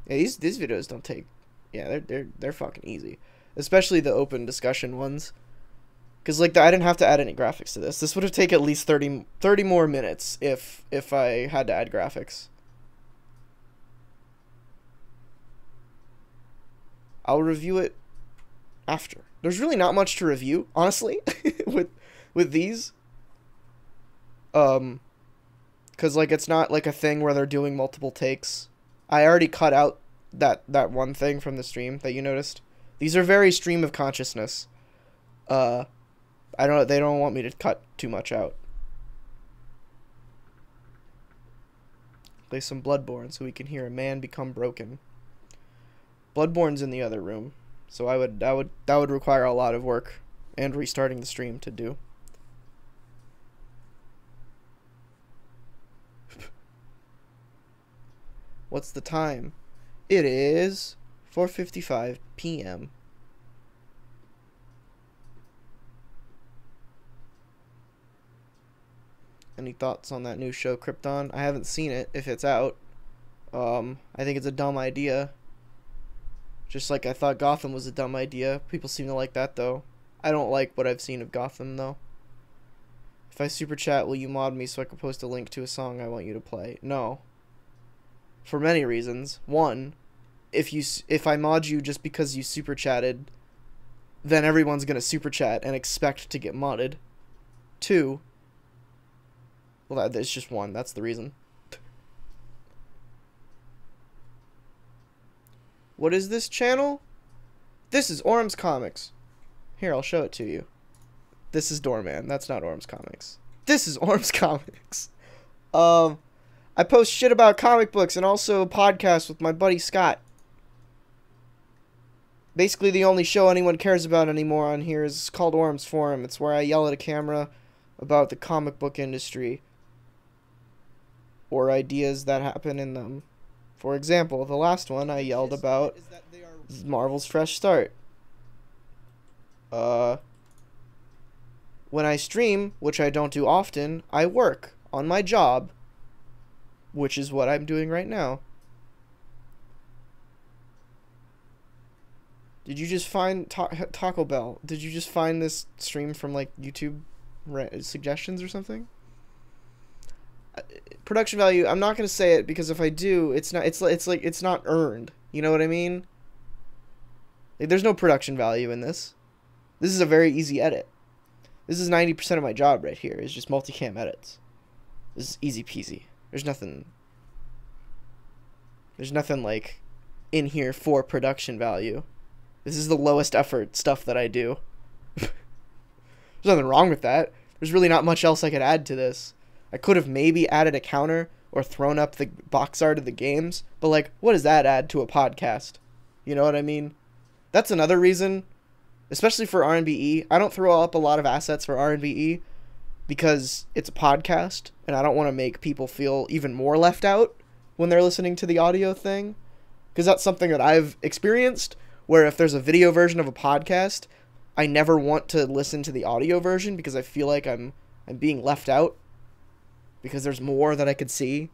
Yeah, these videos don't take. Yeah, they're fucking easy, especially the open discussion ones. Cause like I didn't have to add any graphics to this. This would have taken at least 30 more minutes if I had to add graphics. I'll review it after. There's really not much to review, honestly, with these. Cause like it's not like a thing where they're doing multiple takes. I already cut out that one thing from the stream that you noticed. These are very stream of consciousness. They don't want me to cut too much out. Play some Bloodborne so we can hear a man become broken. Bloodborne's in the other room, so that would require a lot of work and restarting the stream to do. What's the time? It is 4:55 p.m. Any thoughts on that new show, Krypton? I haven't seen it, if it's out. I think it's a dumb idea. Just like I thought Gotham was a dumb idea. People seem to like that, though. I don't like what I've seen of Gotham, though. If I super chat, will you mod me so I can post a link to a song I want you to play? No. For many reasons. One, if I mod you just because you super chatted, then everyone's gonna super chat and expect to get modded. Two, well, that's just one. That's the reason. What is this channel? This is Orms Comics. Here, I'll show it to you. This is Doorman. That's not Orms Comics. This is Orms Comics. I post shit about comic books and also podcasts with my buddy Scott. Basically, the only show anyone cares about anymore on here is called Orms Forum. It's where I yell at a camera about the comic book industry or ideas that happen in them. For example, the last one I yelled about Marvel's Fresh Start. When I stream, which I don't do often, I work on my job, which is what I'm doing right now. Did you just find Taco Bell? Did you just find this stream from like YouTube suggestions or something? Production value, I'm not going to say it because if I do, it's not earned. You know what I mean? Like, there's no production value in this. This is a very easy edit. This is 90% of my job right here. It's just multicam edits. This is easy peasy. There's nothing like in here for production value. This is the lowest effort stuff that I do. There's nothing wrong with that. There's really not much else I could add to this. I could have maybe added a counter or thrown up the box art of the games, but like, what does that add to a podcast? You know what I mean? That's another reason, especially for RNBE. I don't throw up a lot of assets for RNBE because it's a podcast, and I don't want to make people feel even more left out when they're listening to the audio thing, because that's something that I've experienced, where if there's a video version of a podcast, I never want to listen to the audio version because I feel like I'm being left out. Because there's more that I could see.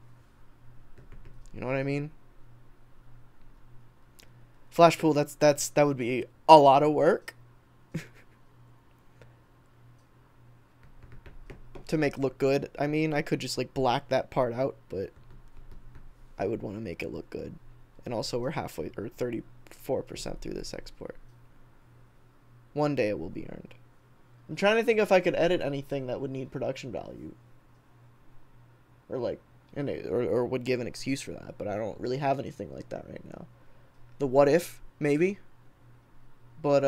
You know what I mean? Flashpool, that would be a lot of work. To make look good. I mean, I could just like black that part out, but I would want to make it look good. And also we're halfway or 34% through this export. One day it will be earned. I'm trying to think if I could edit anything that would need production value. Or like, or would give an excuse for that, but I don't really have anything like that right now. The what if, maybe, but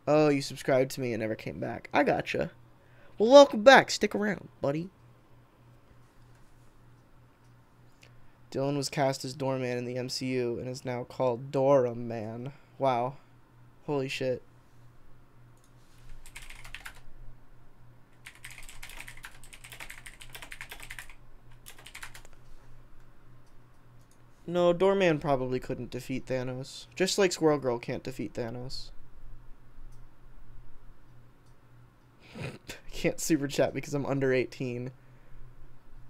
oh, you subscribed to me and never came back. I gotcha. Well, welcome back. Stick around, buddy. Dylan was cast as Doorman in the MCU and is now called Dora Man. Wow, holy shit. No, Doorman probably couldn't defeat Thanos. Just like Squirrel Girl can't defeat Thanos. I can't super chat because I'm under 18.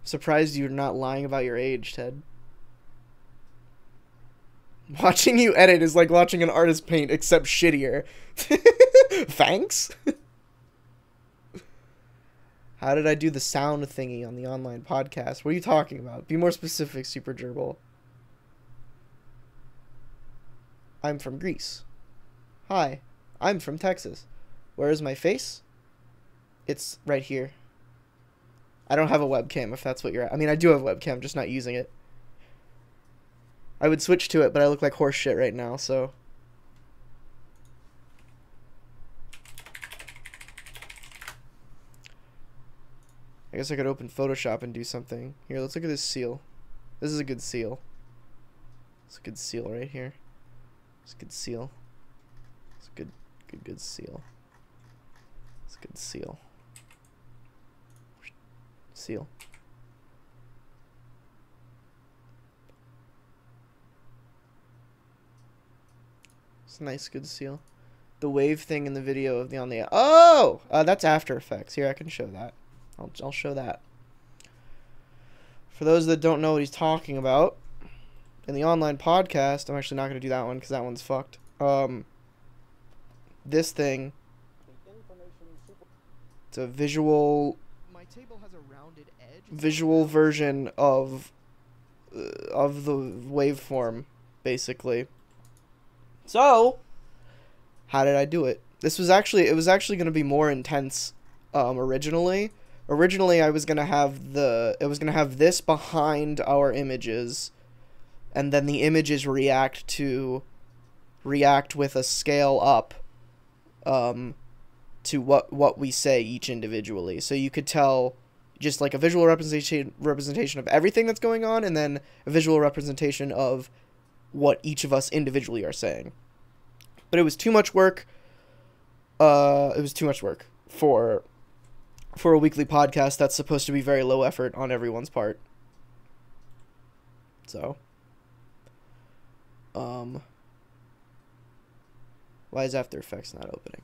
Surprised you're not lying about your age, Ted. Watching you edit is like watching an artist paint, except shittier. Thanks? How did I do the sound thingy on the online podcast? What are you talking about? Be more specific, Super Gerbil. I'm from Greece. Hi, I'm from Texas. Where is my face? It's right here. I don't have a webcam, if that's what you're at. I mean, I do have a webcam, just not using it. I would switch to it, but I look like horse shit right now, so... I guess I could open Photoshop and do something. Here, let's look at this seal. This is a good seal. It's a good seal right here. It's a good seal. It's a good seal. It's a good seal. Seal. It's a nice, good seal. The wave thing in the video of the on the... Oh! That's After Effects. Here, I can show that. I'll show that. For those that don't know what he's talking about, in the online podcast, I'm actually not going to do that one because that one's fucked. This thing, it's a visual version of the waveform, basically. So, how did I do it? It was actually going to be more intense originally. Originally, I was going to have this behind our images, and then the images react with a scale up to what we say each individually. So you could tell just like a visual representation of everything that's going on, and then a visual representation of what each of us individually are saying. But it was too much work. For a weekly podcast that's supposed to be very low effort on everyone's part. So, why is After Effects not opening?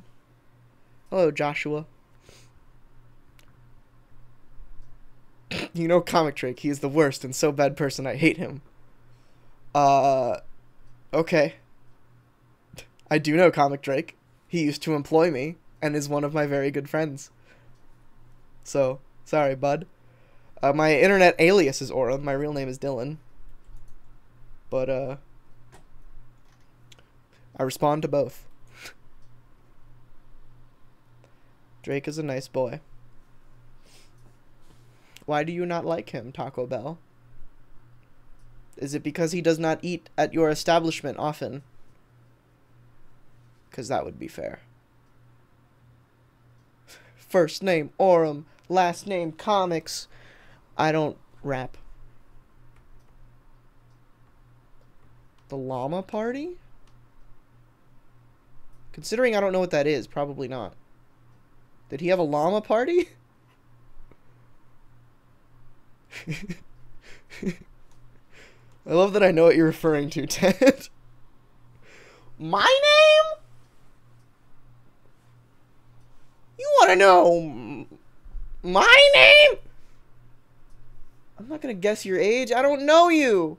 Hello, Joshua. You know Comic Drake, he is the worst and so bad person, I hate him. Okay. I do know Comic Drake. He used to employ me, and is one of my very good friends. So, sorry, bud. My internet alias is Aura. My real name is Dylan. But, I respond to both. Drake is a nice boy. Why do you not like him, Taco Bell? Is it because he does not eat at your establishment often? Because that would be fair. First name, Aurum. Last name, Comics. I don't rap. The Llama Party? Considering I don't know what that is, probably not. Did he have a llama party? I love that I know what you're referring to, Ted. My name? You want to know my name? I'm not going to guess your age. I don't know you.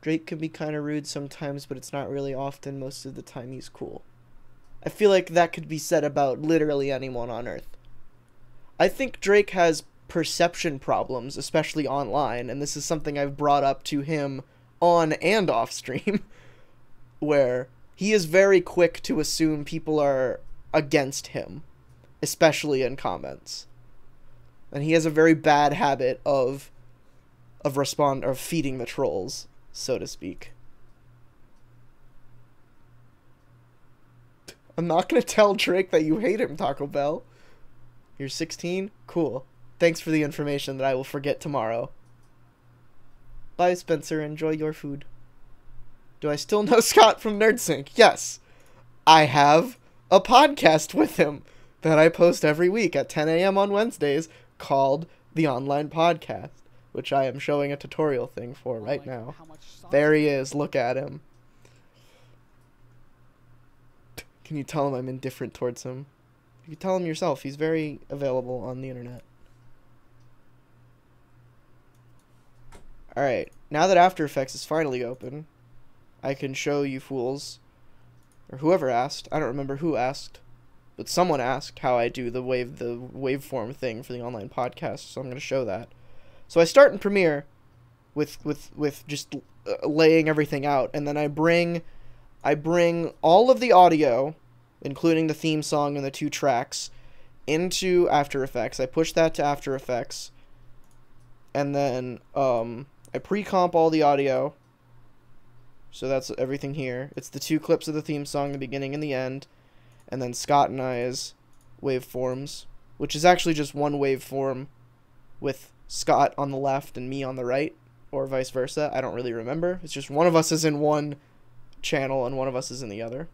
Drake can be kind of rude sometimes, but it's not really often. Most of the time, he's cool. I feel like that could be said about literally anyone on Earth. I think Drake has perception problems, especially online, and this is something I've brought up to him on and off stream, where he is very quick to assume people are against him, especially in comments. And he has a very bad habit of feeding the trolls, so to speak. I'm not gonna tell Drake that you hate him, Taco Bell. You're 16? Cool. Thanks for the information that I will forget tomorrow. Bye, Spencer. Enjoy your food. Do I still know Scott from NerdSync? Yes. I have a podcast with him that I post every week at 10 a.m. on Wednesdays called The Online Podcast, which I am showing a tutorial thing for right now. There he is. Look at him. Can you tell him I'm indifferent towards him? You can tell him yourself. He's very available on the internet. Alright, now that After Effects is finally open, I can show you fools, or whoever asked, I don't remember who asked, but someone asked how I do the waveform thing for the online podcast, so I'm going to show that. So I start in Premiere with just laying everything out, and then I bring all of the audio, including the theme song and the 2 tracks, into After Effects. I push that to After Effects, and then I pre-comp all the audio. So that's everything here. It's the 2 clips of the theme song, the beginning and the end, and then Scott and I's waveforms, which is actually just one waveform with Scott on the left and me on the right, or vice versa. I don't really remember. It's just one of us is in one channel and one of us is in the other.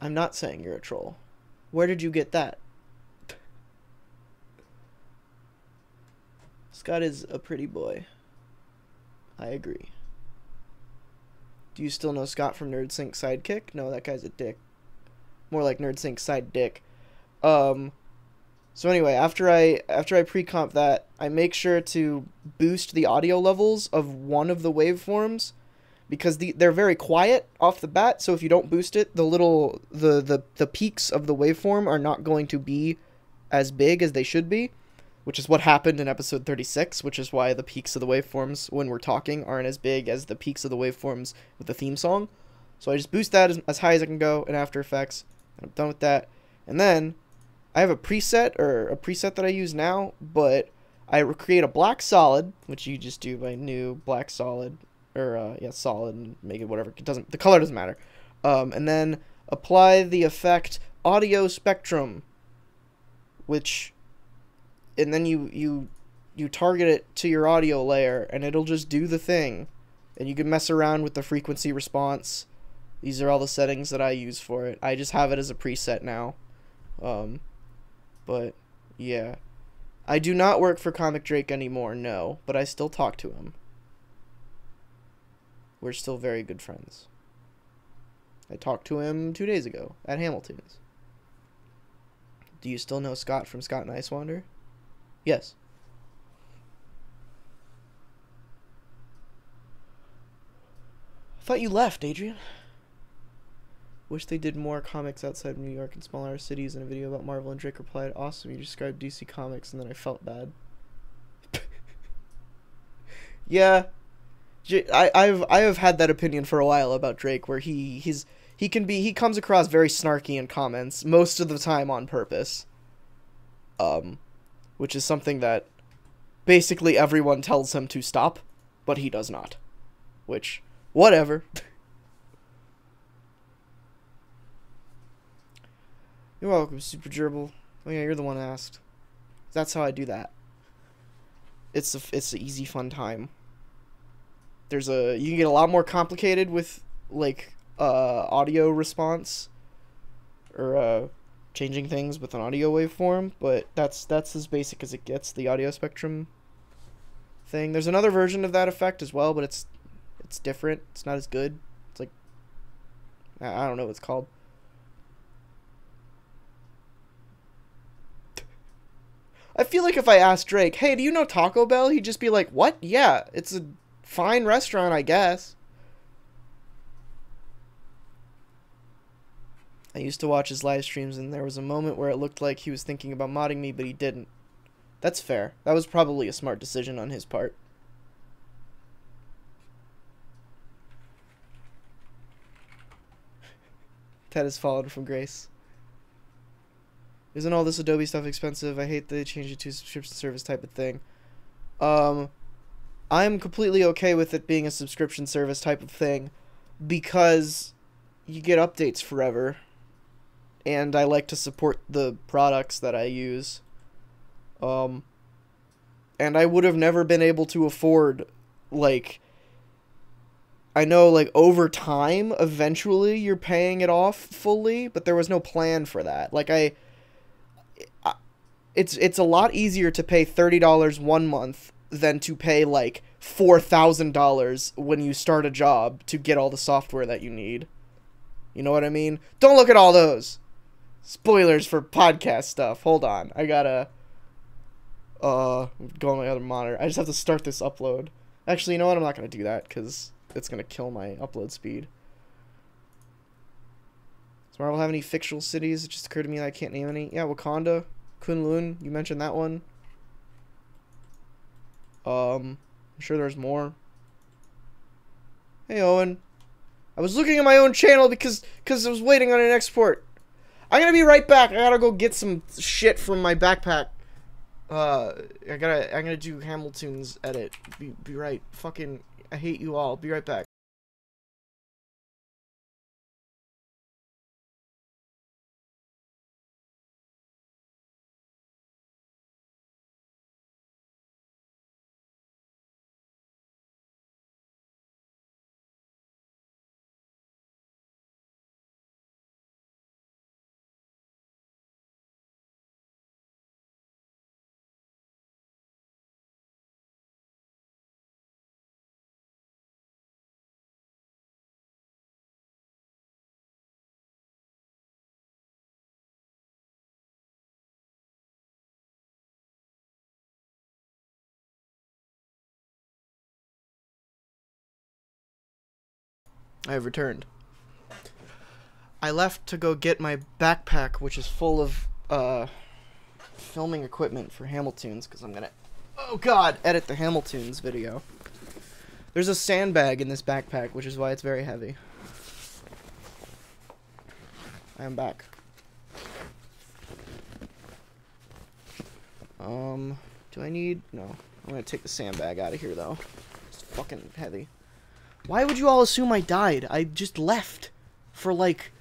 I'm not saying you're a troll. Where did you get that? Scott is a pretty boy. I agree. Do you still know Scott from NerdSync Sidekick? No, that guy's a dick. More like NerdSync Side Dick. So anyway, after I pre-comp that, I make sure to boost the audio levels of one of the waveforms, because they're very quiet off the bat. So if you don't boost it, the peaks of the waveform are not going to be as big as they should be, which is what happened in episode 36, which is why the peaks of the waveforms when we're talking aren't as big as the peaks of the waveforms with the theme song. So I just boost that as high as I can go in After Effects. I'm done with that. And then I have a preset that I use now, but I create a black solid, which you just do by new black solid, or solid, and make it whatever. The color doesn't matter. And then apply the effect Audio Spectrum, and then you target it to your audio layer, and it'll just do the thing. And you can mess around with the frequency response. These are all the settings that I use for it. I just have it as a preset now. But yeah, I do not work for Comic Drake anymore, no, but I still talk to him. We're still very good friends. I talked to him 2 days ago at Hamilton's. Do you still know Scott from Scott and Ice Wander? Yes. I thought you left, Adrian. Wish they did more comics outside of New York and smaller cities. In a video about Marvel, and Drake replied, "Awesome, you described DC Comics," and then I felt bad. Yeah, I have had that opinion for a while about Drake, where he comes across very snarky in comments, most of the time on purpose. Which is something that basically everyone tells him to stop, but he does not. Which, whatever. You're welcome, Super Gerbil. Oh yeah, you're the one asked. That's how I do that. It's an easy, fun time. You can get a lot more complicated with, like, audio response, or, changing things with an audio waveform, but that's as basic as it gets, the Audio Spectrum thing. There's another version of that effect as well, but it's different. It's not as good. It's like, I don't know what it's called. I feel like if I asked Drake, "Hey, do you know Taco Bell?" he'd just be like, "What? Yeah, it's a fine restaurant, I guess." I used to watch his live streams, and there was a moment where it looked like he was thinking about modding me, but he didn't. That's fair. That was probably a smart decision on his part. Ted has fallen from grace. Isn't all this Adobe stuff expensive? I hate they changed it to a subscription service type of thing. I'm completely okay with it being a subscription service type of thing, because you get updates forever. And I like to support the products that I use. And I would have never been able to afford, like, I know, like, over time, eventually you're paying it off fully, but there was no plan for that. Like, it's a lot easier to pay $30 one month than to pay, like, $4,000 when you start a job to get all the software that you need. You know what I mean? Don't look at all those. Spoilers for podcast stuff. Hold on. I gotta Go on my other monitor. I just have to start this upload. Actually, you know what? I'm not gonna do that because it's gonna kill my upload speed. Does Marvel have any fictional cities? It just occurred to me that I can't name any. Yeah, Wakanda, Kunlun. You mentioned that one. I'm sure there's more. Hey, Owen. I was looking at my own channel because I was waiting on an export. I'm gonna be right back. I gotta go get some shit from my backpack. I'm gonna do Hamilton's edit. Be right. Fucking, I hate you all. Be right back. I have returned. I left to go get my backpack, which is full of filming equipment for Hamilton's, because I'm gonna, oh god, edit the Hamilton's video. There's a sandbag in this backpack, which is why it's very heavy. I am back. Do I need, no. I'm gonna take the sandbag out of here, though. It's fucking heavy. Why would you all assume I died? I just left for like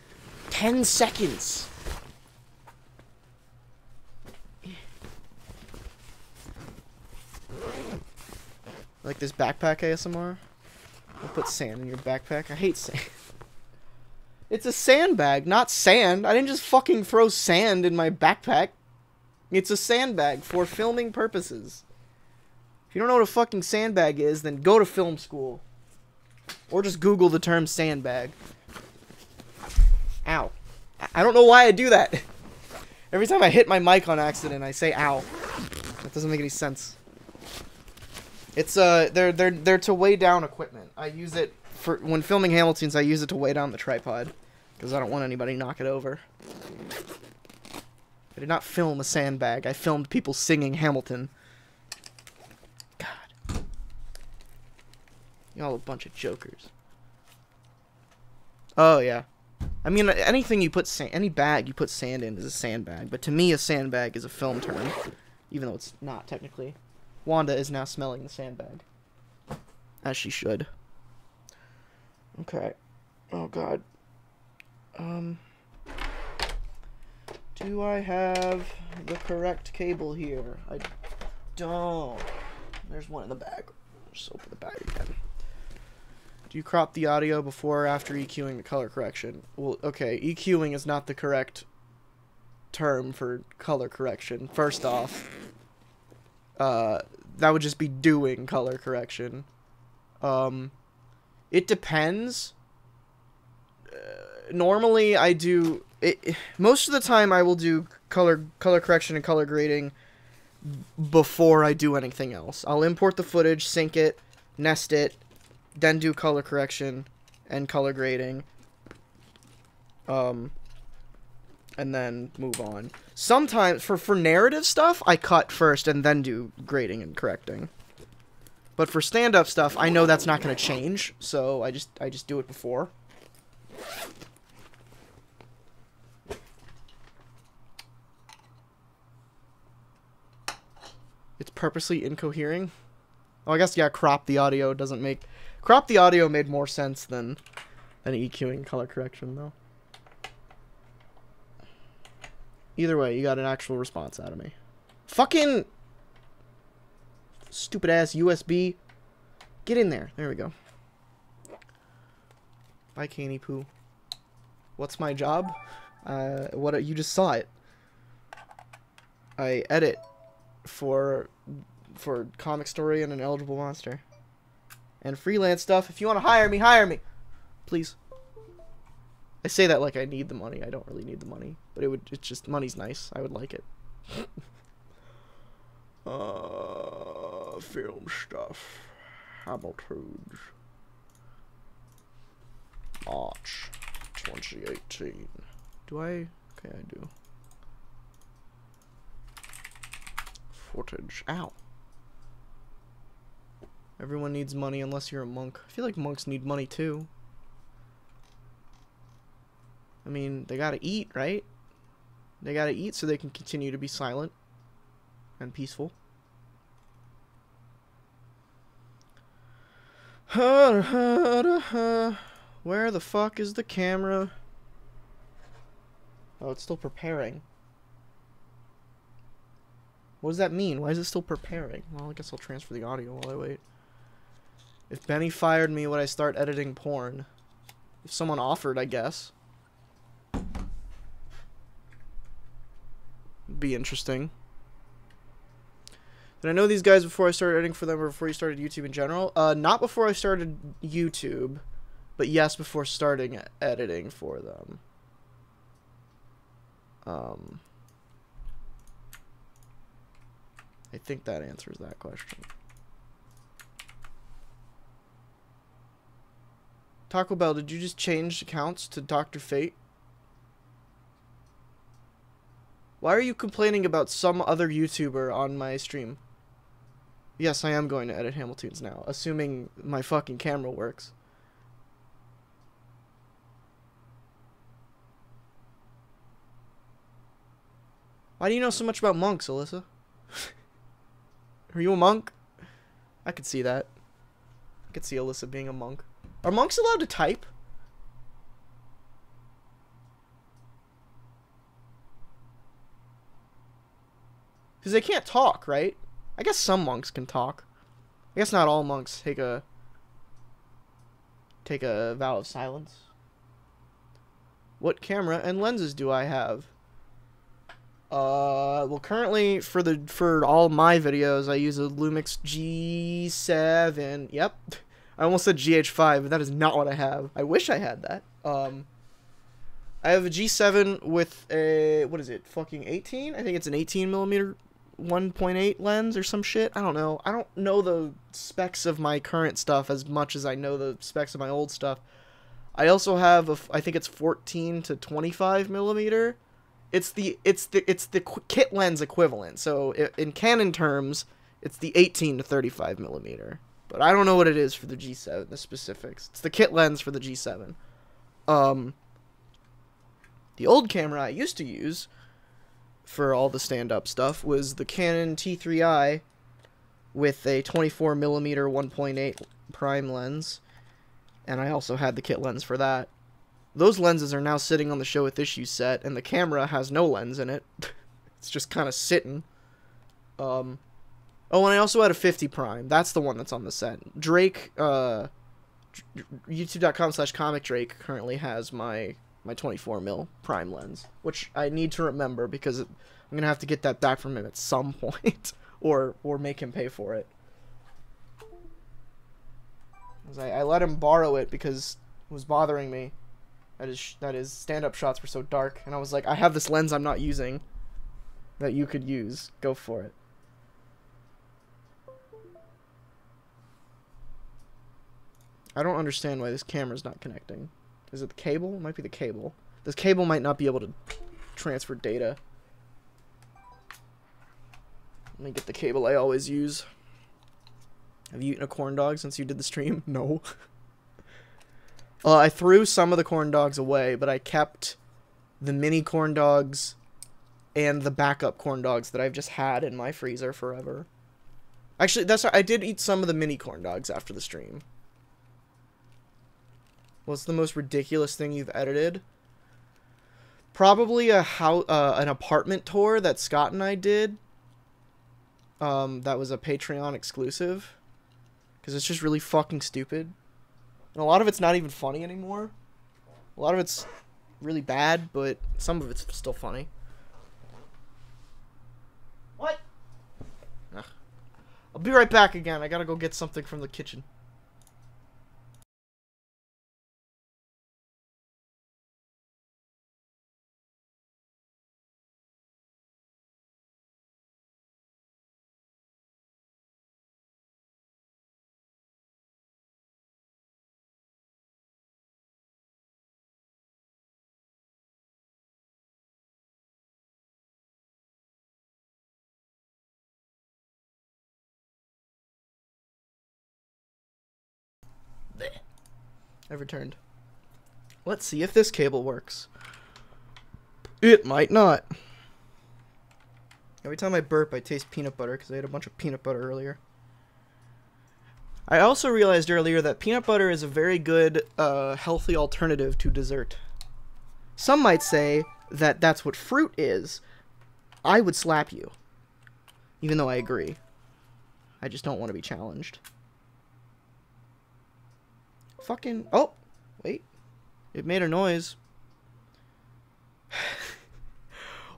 10 seconds. Like this backpack ASMR? I'll put sand in your backpack. I hate sand. It's a sandbag, not sand. I didn't just fucking throw sand in my backpack. It's a sandbag for filming purposes. If you don't know what a fucking sandbag is, then go to film school. Or just Google the term sandbag. Ow. I don't know why I do that. Every time I hit my mic on accident, I say ow. That doesn't make any sense. It's they're to weigh down equipment. I use it for when filming Hamilton's. I use it to weigh down the tripod because I don't want anybody to knock it over. I did not film a sandbag. I filmed people singing Hamilton. God. Y'all a bunch of jokers. Oh, yeah. I mean, anything you put any bag you put sand in is a sandbag. But to me, a sandbag is a film term. Even though it's not, technically. Wanda is now smelling the sandbag. As she should. Okay. Oh, God. Do I have the correct cable here? I don't. There's one in the bag. Just open the bag again. Do you crop the audio before or after EQing the color correction? Well, okay, EQing is not the correct term for color correction. First off, that would just be doing color correction. It depends. Normally, I do... most of the time, I will do color correction and color grading before I do anything else. I'll import the footage, sync it, nest it, then do color correction and color grading. And then move on. Sometimes, for narrative stuff, I cut first and then do grading and correcting. But for stand-up stuff, I know that's not going to change, so I just do it before. It's purposely incoherent. Oh, I guess, yeah, crop the audio doesn't make... Crop the audio made more sense than EQing color correction, though. Either way, you got an actual response out of me. Fucking... stupid-ass USB. Get in there. There we go. Bye, Caney Poo. What's my job? You just saw it. I edit for Comic Story and An Eligible Monster. And freelance stuff. If you want to hire me, please. I say that like I need the money. I don't really need the money, but it's just money's nice. I would like it. Film stuff. Hamilton's. March 2018. Do I? Okay, I do. Footage. Ow. Everyone needs money unless you're a monk. I feel like monks need money too. I mean, they gotta eat, right? They gotta eat so they can continue to be silent and peaceful. Where the fuck is the camera? Oh, it's still preparing. What does that mean? Why is it still preparing? Well, I guess I'll transfer the audio while I wait. If Benny fired me, would I start editing porn? If someone offered, I guess. Be interesting. Did I know these guys before I started editing for them or before you started YouTube in general? Not before I started YouTube, but yes, before starting editing for them. I think that answers that question. Taco Bell, did you just change accounts to Dr. Fate? Why are you complaining about some other YouTuber on my stream? Yes, I am going to edit Hamilton's now, assuming my fucking camera works. Why do you know so much about monks, Alyssa? Are you a monk? I could see that. I could see Alyssa being a monk. Are monks allowed to type? Because they can't talk, right? I guess some monks can talk. I guess not all monks take a vow of silence. What camera and lenses do I have? Well, currently for all my videos, I use a Lumix G7. Yep, I almost said GH5, but that is not what I have. I wish I had that. I have a G7 with a, what is it? Fucking 18? I think it's an 18mm 1.8 lens or some shit. I don't know. I don't know the specs of my current stuff as much as I know the specs of my old stuff. I also have a, I think it's 14 to 25mm. It's the kit lens equivalent. So in Canon terms, it's the 18 to 35mm. But I don't know what it is for the G7, the specifics. It's the kit lens for the G7. The old camera I used to use for all the stand-up stuff was the Canon T3i with a 24mm 1.8 prime lens. And I also had the kit lens for that. Those lenses are now sitting on the Show With Issues set, and the camera has no lens in it. It's just kind of sitting. Oh, and I also had a 50 prime. That's the one that's on the set. Drake, youtube.com/comicdrake currently has my 24mm prime lens, which I need to remember because I'm going to have to get that back from him at some point, or make him pay for it. I let him borrow it because it was bothering me that his stand-up shots were so dark, and I was like, I have this lens I'm not using that you could use. Go for it. I don't understand why this camera's not connecting. Is it the cable? It might be the cable. This cable might not be able to transfer data. Let me get the cable I always use. Have you eaten a corn dog since you did the stream? No. I threw some of the corn dogs away, but I kept the mini corn dogs and the backup corn dogs that I've just had in my freezer forever. Actually, I did eat some of the mini corn dogs after the stream. What's the most ridiculous thing you've edited? Probably an apartment tour that Scott and I did. That was a Patreon exclusive. Because it's just really fucking stupid. And a lot of it's not even funny anymore. A lot of it's really bad, but some of it's still funny. What? Ugh. I'll be right back again. I gotta go get something from the kitchen. I've returned. Let's see if this cable works. It might not. Every time I burp, I taste peanut butter because I ate a bunch of peanut butter earlier. I also realized earlier that peanut butter is a very good, healthy alternative to dessert. Some might say that that's what fruit is. I would slap you. Even though I agree. I just don't want to be challenged. Fucking... Oh! Wait. It made a noise.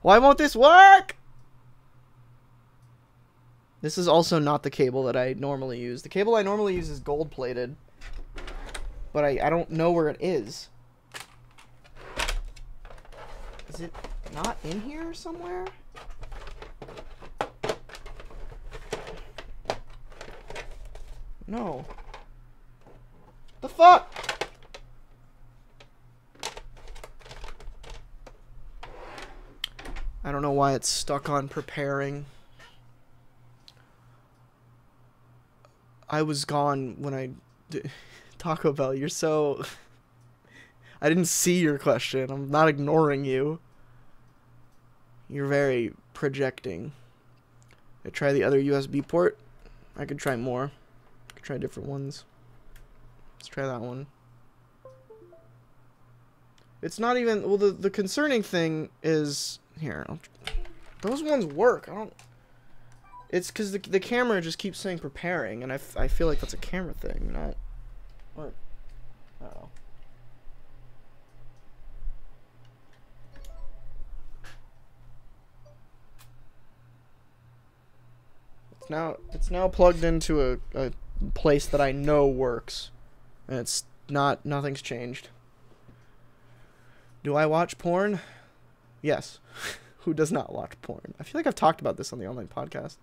Why won't this work? This is also not the cable that I normally use. The cable I normally use is gold-plated. But I don't know where it is. Is it not in here somewhere? No. The fuck? I don't know why it's stuck on preparing. I was gone when I... Taco Bell, you're so... I didn't see your question. I'm not ignoring you. You're very projecting. I try the other USB port. I could try more. I could try different ones. Let's try that one. It's not even... Well, the concerning thing is... Here. Those ones work. I don't... It's because the camera just keeps saying preparing, and I feel like that's a camera thing, not... What? Uh-oh. It's now plugged into a place that I know works. And it's not... Nothing's changed. Do I watch porn? Yes. Who does not watch porn? I feel like I've talked about this on the online podcast.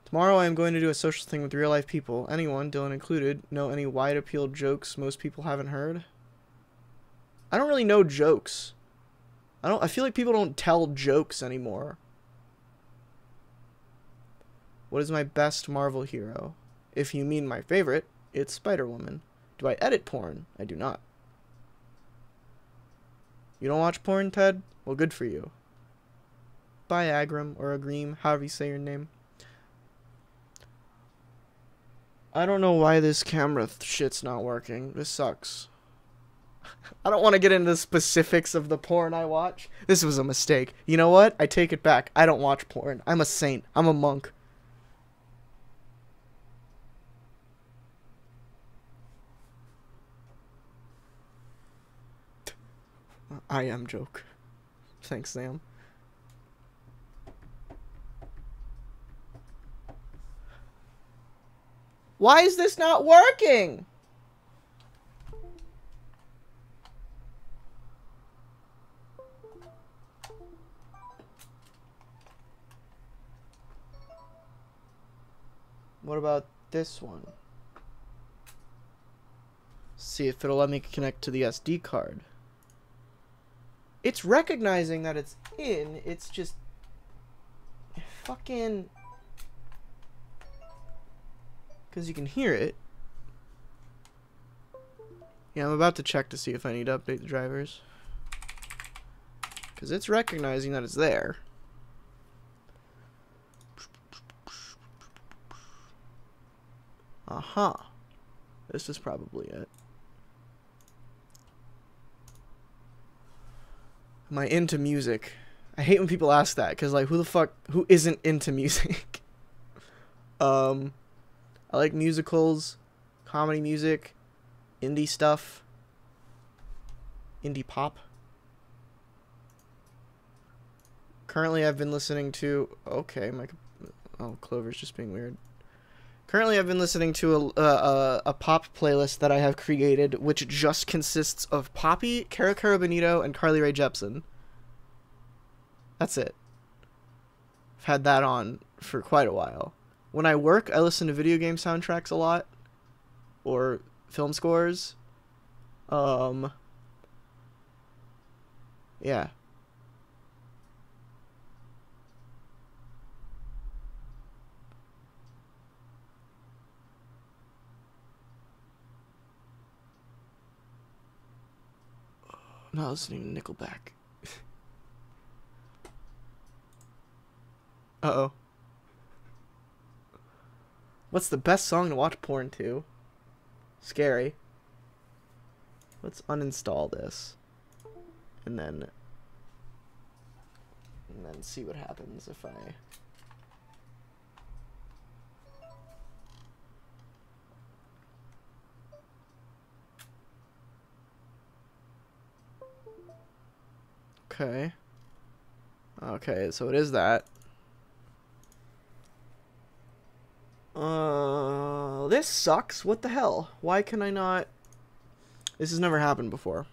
Tomorrow I am going to do a social thing with real life people. Anyone, Dylan included, know any wide appeal jokes most people haven't heard? I don't really know jokes. I feel like people don't tell jokes anymore. What is my best Marvel hero? If you mean my favorite, it's Spider-Woman. Do I edit porn? I do not. You don't watch porn, Ted? Well, good for you. Bye, Agram, or Agreem, however you say your name. I don't know why this camera shit's not working. This sucks. I don't want to get into the specifics of the porn I watch. This was a mistake. You know what? I take it back. I don't watch porn. I'm a saint. I'm a monk. I am joke. Thanks, Sam. Why is this not working? What about this one? See if it'll let me connect to the SD card. It's recognizing that it's in, it's just fucking... Because you can hear it. Yeah, I'm about to check to see if I need to update the drivers. Because it's recognizing that it's there. Aha. This is probably it. Am I into music? I hate when people ask that, because, like, who isn't into music? I like musicals, comedy music, indie stuff, indie pop. Currently, I've been listening to... Okay, oh, Clover's just being weird. Currently, I've been listening to a pop playlist that I have created, which just consists of Poppy, Cara Cara Bonito, and Carly Rae Jepsen. That's it. I've had that on for quite a while. When I work, I listen to video game soundtracks a lot. Or film scores. Yeah. I'm not listening to Nickelback. Uh-oh. What's the best song to watch porn to? Scary. Let's uninstall this. And then see what happens if I... Okay. Okay, so it is that. This sucks. What the hell? Why can I not... This has never happened before.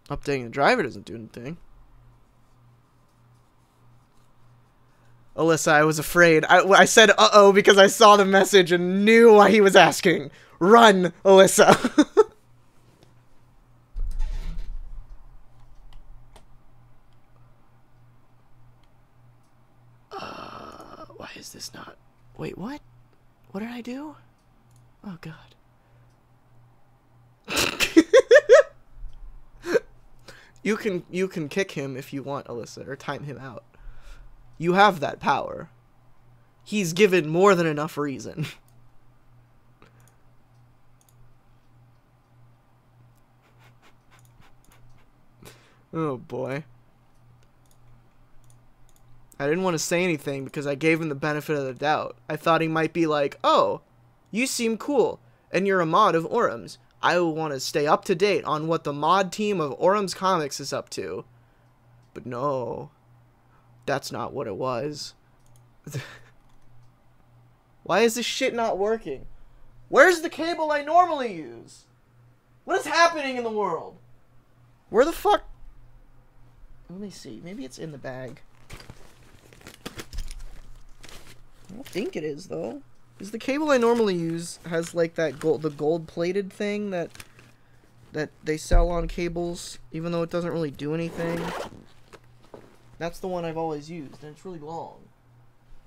Updating the driver doesn't do anything. Alyssa, I was afraid. I said uh-oh because I saw the message and knew why he was asking. Run, Alyssa. Why is this not... Wait, what? What did I do? Oh, God. You can kick him if you want, Alyssa, or time him out. You have that power. He's given more than enough reason. Oh, boy. I didn't want to say anything because I gave him the benefit of the doubt. I thought he might be like, oh, you seem cool, and you're a mod of Orum's. I will want to stay up to date on what the mod team of Orum's Comics is up to. But no, that's not what it was. Why is this shit not working? Where's the cable I normally use? What is happening in the world? Where the fuck? Let me see. Maybe it's in the bag. I don't think it is, though. Because the cable I normally use has, like, that the gold-plated thing that they sell on cables, even though it doesn't really do anything. That's the one I've always used, and it's really long.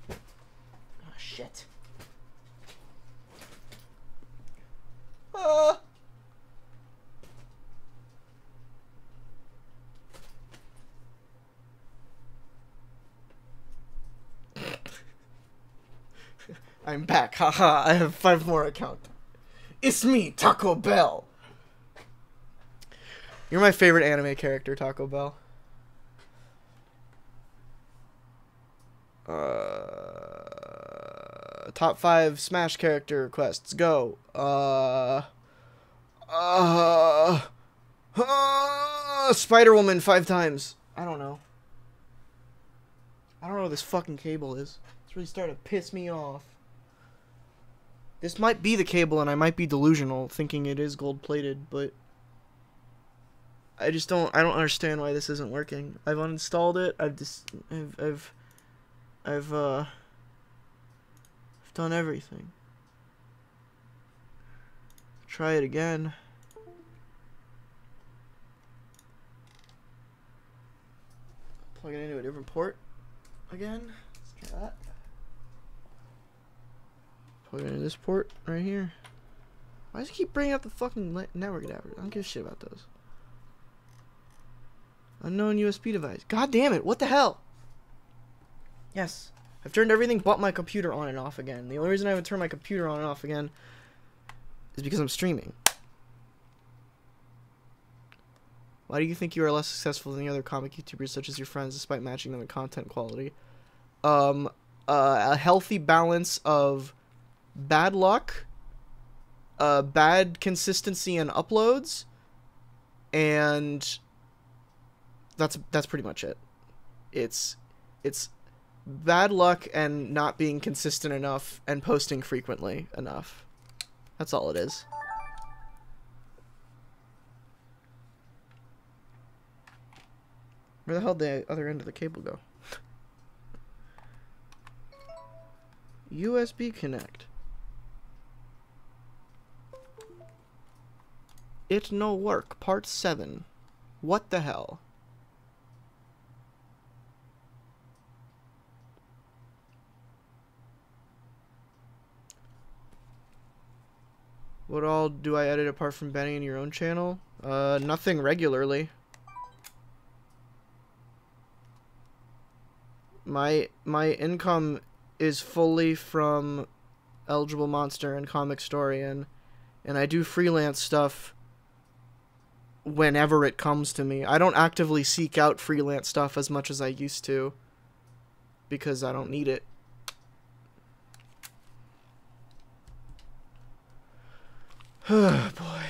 Ah, shit. Ah! I'm back, haha, I have 5 more accounts. It's me, Taco Bell! You're my favorite anime character, Taco Bell. Top 5 Smash character requests, go. Spider-Woman 5 times. I don't know. I don't know what this fucking cable is. It's really starting to piss me off. This might be the cable, and I might be delusional, thinking it is gold-plated, but I don't understand why this isn't working. I've uninstalled it. I've done everything. Try it again. Plug it into a different port again. Let's try that. Plug it into this port right here. Why does it keep bringing up the fucking network adapter? I don't give a shit about those. Unknown USB device. God damn it, what the hell? Yes. I've turned everything but my computer on and off again. The only reason I haven't turned my computer on and off again is because I'm streaming. Why do you think you are less successful than the other comic YouTubers such as your friends despite matching them in content quality? A healthy balance of bad luck, bad consistency in uploads, and that's pretty much it. It's bad luck and not being consistent enough and posting frequently enough. That's all it is. Where the hell did the other end of the cable go? USB connect. It no work. Part 7. What the hell? What all do I edit apart from Benny in your own channel? Nothing regularly. My income is fully from Eligible Monster and Comic Storian, and I do freelance stuff whenever it comes to me. I don't actively seek out freelance stuff as much as I used to, because I don't need it. Oh, boy.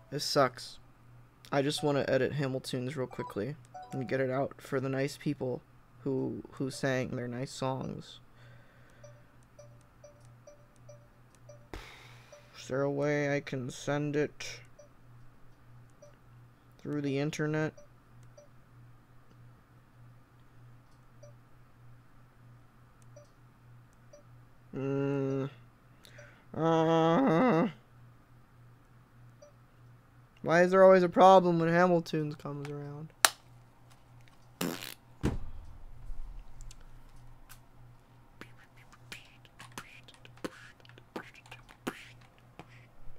This sucks. I just want to edit Hamiltunes real quickly and get it out for the nice people who sang their nice songs. Is there a way I can send it through the internet? Why is there always a problem when Hamiltunes comes around?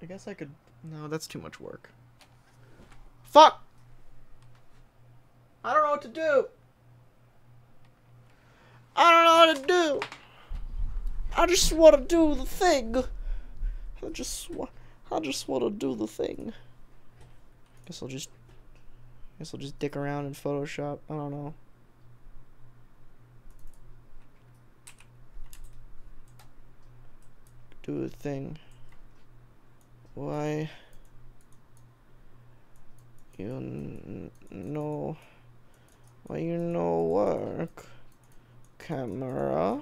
I guess I could... No, that's too much work. Fuck! I don't know what to do! I don't know what to do! I just want to do the thing! I just want to do the thing. Guess I'll just dick around in Photoshop. I don't know. Do a thing. Why? You know. Why you no work? Camera.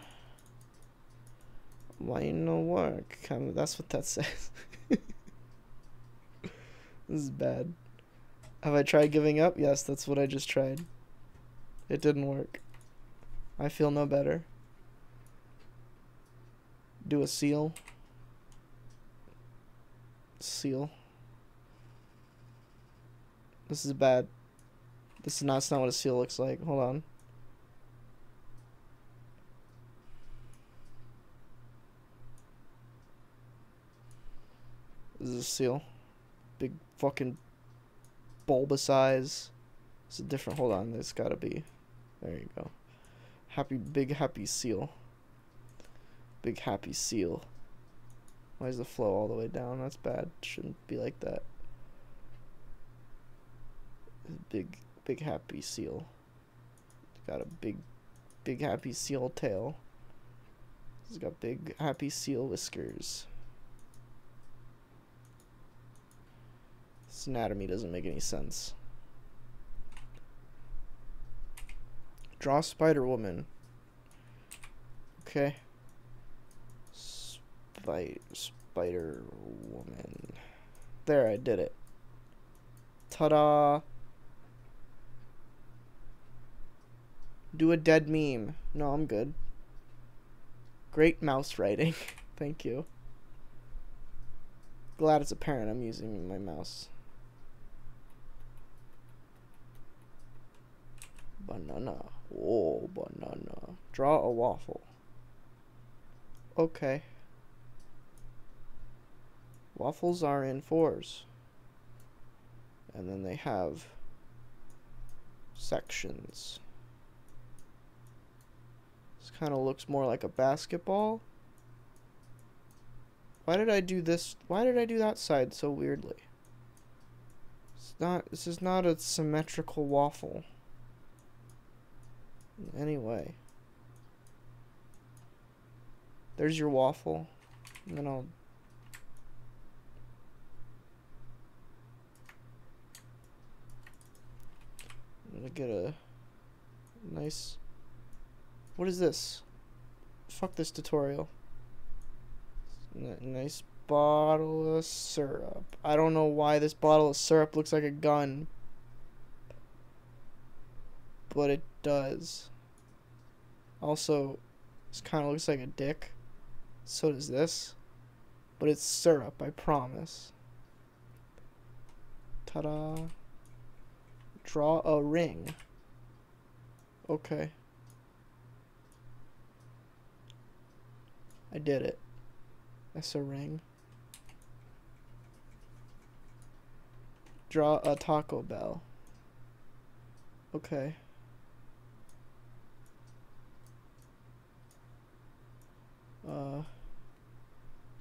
Why you no work? That's what that says. This is bad. Have I tried giving up? Yes, that's what I just tried. It didn't work. I feel no better. Do a seal. Seal. This is bad. That's not what a seal looks like. Hold on. This is a seal. Big fucking bulbous eyes. It's a different... Hold on. It's gotta be... There you go. Big happy seal. Big happy seal. Why is the flow all the way down? That's bad. Shouldn't be like that. Big happy seal. It's got a big happy seal tail. It's got big happy seal whiskers. This anatomy doesn't make any sense. Draw Spider Woman. Okay. Spider Woman. There, I did it. Ta-da! Do a dead meme. No, I'm good. Great mouse writing. Thank you. Glad it's apparent I'm using my mouse. Banana. Oh, banana. Draw a waffle. Okay. Waffles are in 4s. And then they have sections. This kind of looks more like a basketball. Why did I do this? Why did I do that side so weirdly? This is not a symmetrical waffle. Anyway. There's your waffle. And then I'm gonna get a nice... What is this? Fuck this tutorial. Nice bottle of syrup. I don't know why this bottle of syrup looks like a gun. But it does. Also, this kind of looks like a dick. So does this. But it's syrup, I promise. Ta-da. Draw a ring. Okay. I did it. That's a ring. Draw a Taco Bell. Okay.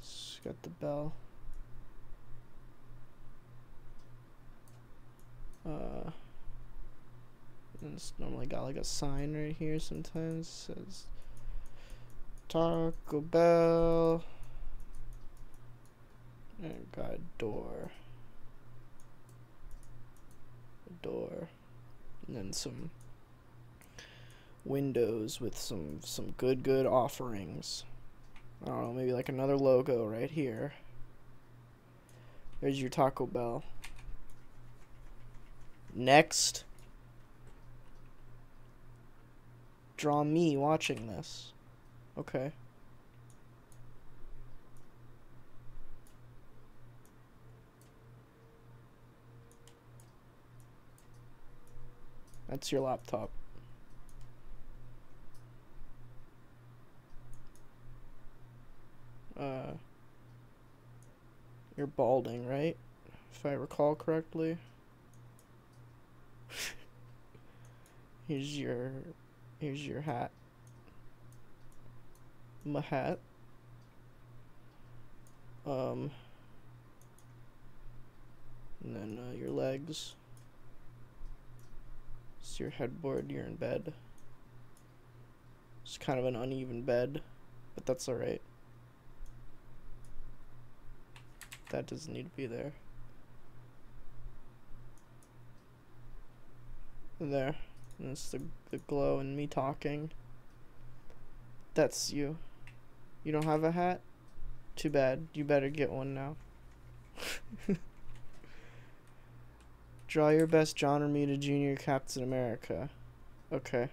Just got the bell. And it's normally got like a sign right here sometimes. Says Taco Bell. And got a door. A door. And then some windows with some good offerings. I don't know, maybe like another logo right here. There's your Taco Bell. Next. Draw me watching this. Okay. That's your laptop. You're balding, right? If I recall correctly. Here's your hat. My hat. And then your legs. It's your headboard. You're in bed. It's kind of an uneven bed, but that's alright. That doesn't need to be there. There. And it's the glow and me talking. That's you. You don't have a hat? Too bad. You better get one now. Draw your best John Romita Jr. Captain America. Okay.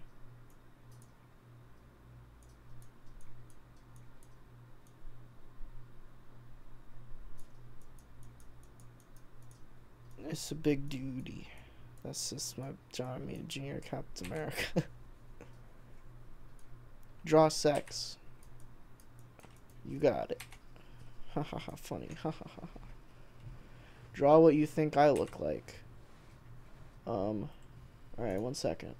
It's a big duty. That's just my John Romita Jr. Captain America. Draw sex. You got it. Ha ha ha, funny. Ha ha ha ha. Draw what you think I look like. Alright, 1 second.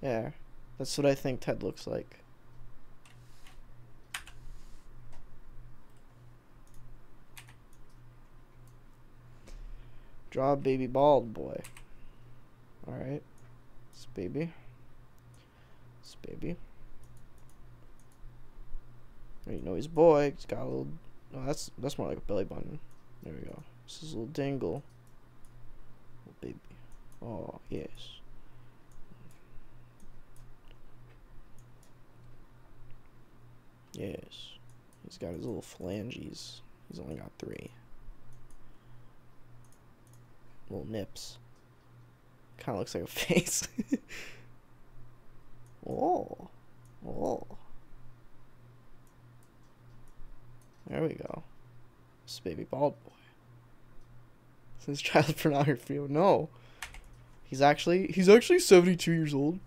There. That's what I think Ted looks like. Draw a baby bald boy. Alright. This baby. This baby. You know he's a boy. He's got a little... Oh, that's more like a belly button. There we go. This is a little dingle. Little baby. Oh, yes. Yes. He's got his little phalanges. He's only got 3. Little nips. Kind of looks like a face. Oh. Oh. There we go. This baby bald boy. This is child pornography. Oh, no. He's actually 72 years old.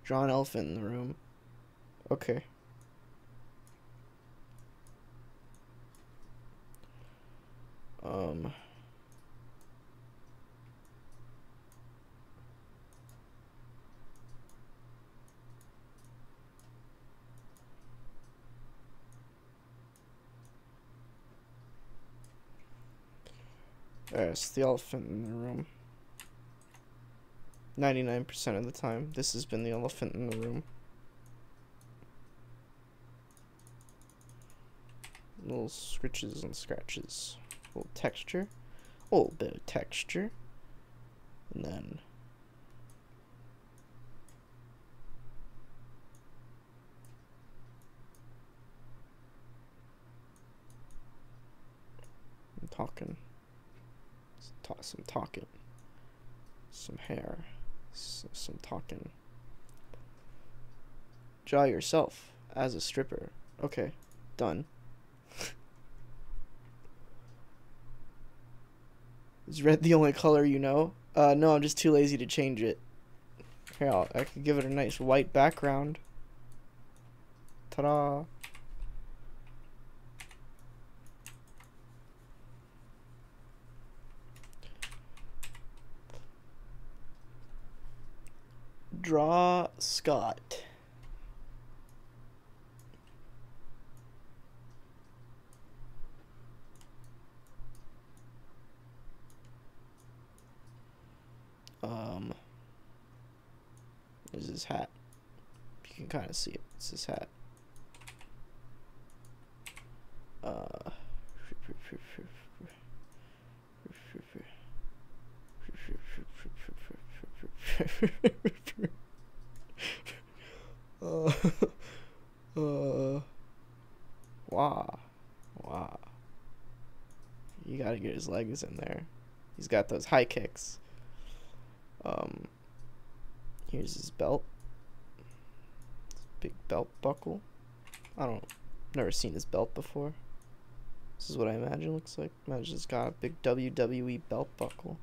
Draw an elephant in the room. Okay. There's the elephant in the room. 99% of the time, this has been the elephant in the room. Little scritches and scratches. A little texture. A little bit of texture. And then... I'm talking. Some talking. Some hair. Some talking. Draw yourself as a stripper. Okay, done. Is red the only color you know? No, I'm just too lazy to change it. Here, I could give it a nice white background. Ta-da. Draw Scott. There's his hat. You can kind of see it. It's his hat. Wow. Wow. You gotta get his legs in there. He's got those high kicks. Here's his belt. Big belt buckle. Never seen his belt before. This is what I imagine it looks like. Imagine it's got a big WWE belt buckle.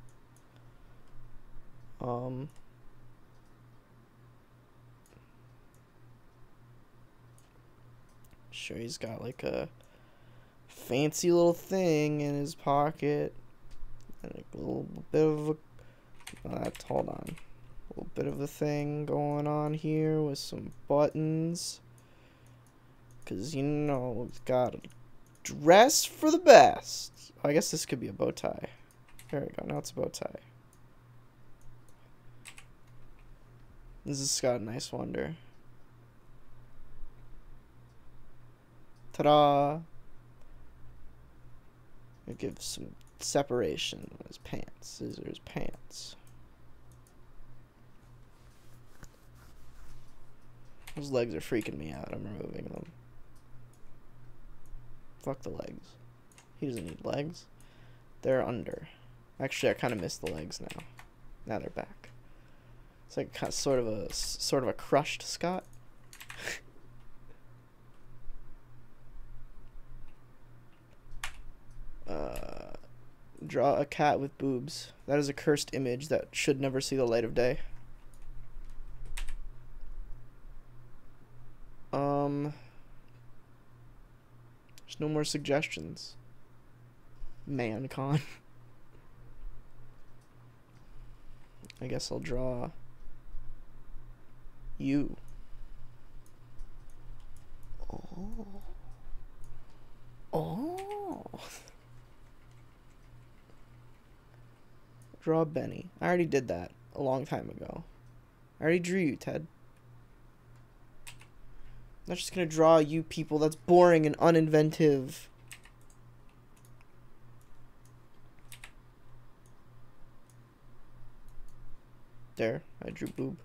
Sure, he's got like a fancy little thing in his pocket. And a little bit of a... hold on. A little bit of a thing going on here with some buttons. Because, you know, he's got to dress for the best. I guess this could be a bow tie. There we go. Now it's a bow tie. This has got a nice wonder. Ta-da! It gives some separation on his pants. These are his pants. Those legs are freaking me out. I'm removing them. Fuck the legs. He doesn't need legs. They're under. Actually, I kind of miss the legs now. Now they're back. It's like kind of, sort of a crushed Scott. Draw a cat with boobs. That is a cursed image that should never see the light of day. There's no more suggestions. ManCon. I guess I'll draw you. Oh. Oh. Draw Benny. I already did that a long time ago. I already drew you, Ted. I'm not just gonna draw you people. That's boring and uninventive. There, I drew boob.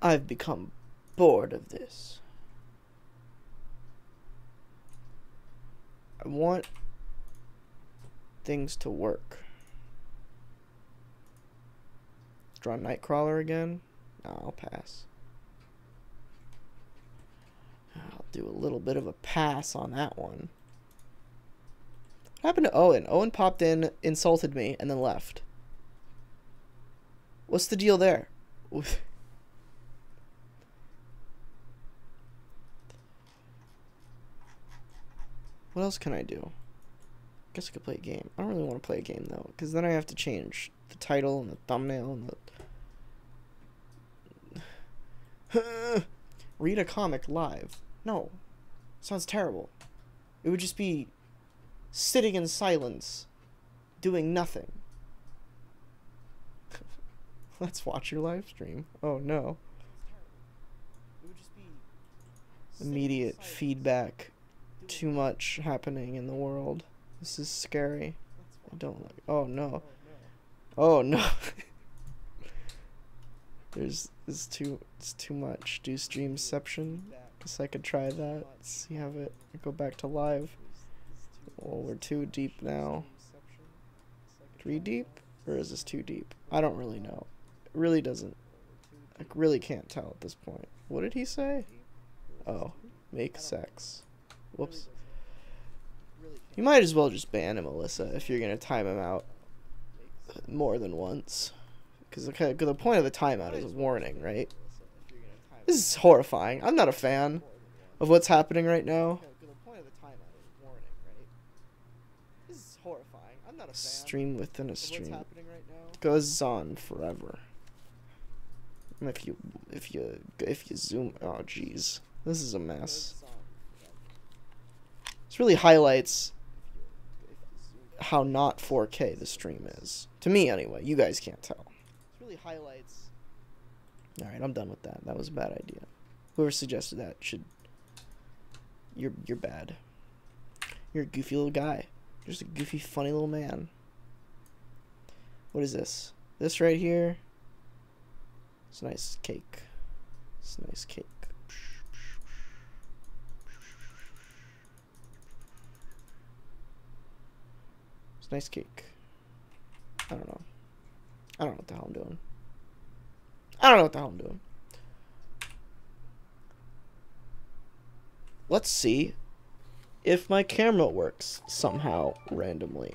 I've become bored of this. I want things to work. Draw Nightcrawler again? No, I'll pass. I'll do a little bit of a pass on that one. What happened to Owen? Owen popped in, insulted me, and then left. What's the deal there? What else can I do? I guess I could play a game. I don't really want to play a game, though, because then I have to change the title and the thumbnail and the... Read a comic live. No. Sounds terrible. It would just be sitting in silence, doing nothing. Let's watch your live stream. Oh, no. It would just be Immediate feedback. Too much happening in the world. This is scary. I don't like... Oh, no. Oh, no. It's too much. Do Streamception. Guess I could try that. See how it... Go back to live. Well, we're too deep now. 3 deep? Or is this too deep? I don't really know. It really doesn't... I really can't tell at this point. What did he say? Oh. Make sex. Whoops. You might as well just ban him, Alyssa, if you're gonna time him out more than once. Because the point of the timeout is a warning, right? This is horrifying. I'm not a fan of what's happening right now. Stream within a stream goes on forever. If you zoom, oh jeez, this is a mess. This really highlights how not 4K the stream is. To me, anyway. You guys can't tell. This really highlights. All right, I'm done with that. That was a bad idea. Whoever suggested that should. You're bad. You're a goofy little guy. You're just a goofy, funny little man. What is this? This right here. It's a nice cake. It's a nice cake. It's a nice cake. I don't know. I don't know what the hell I'm doing. I don't know what the hell I'm doing. Let's see if my camera works somehow randomly.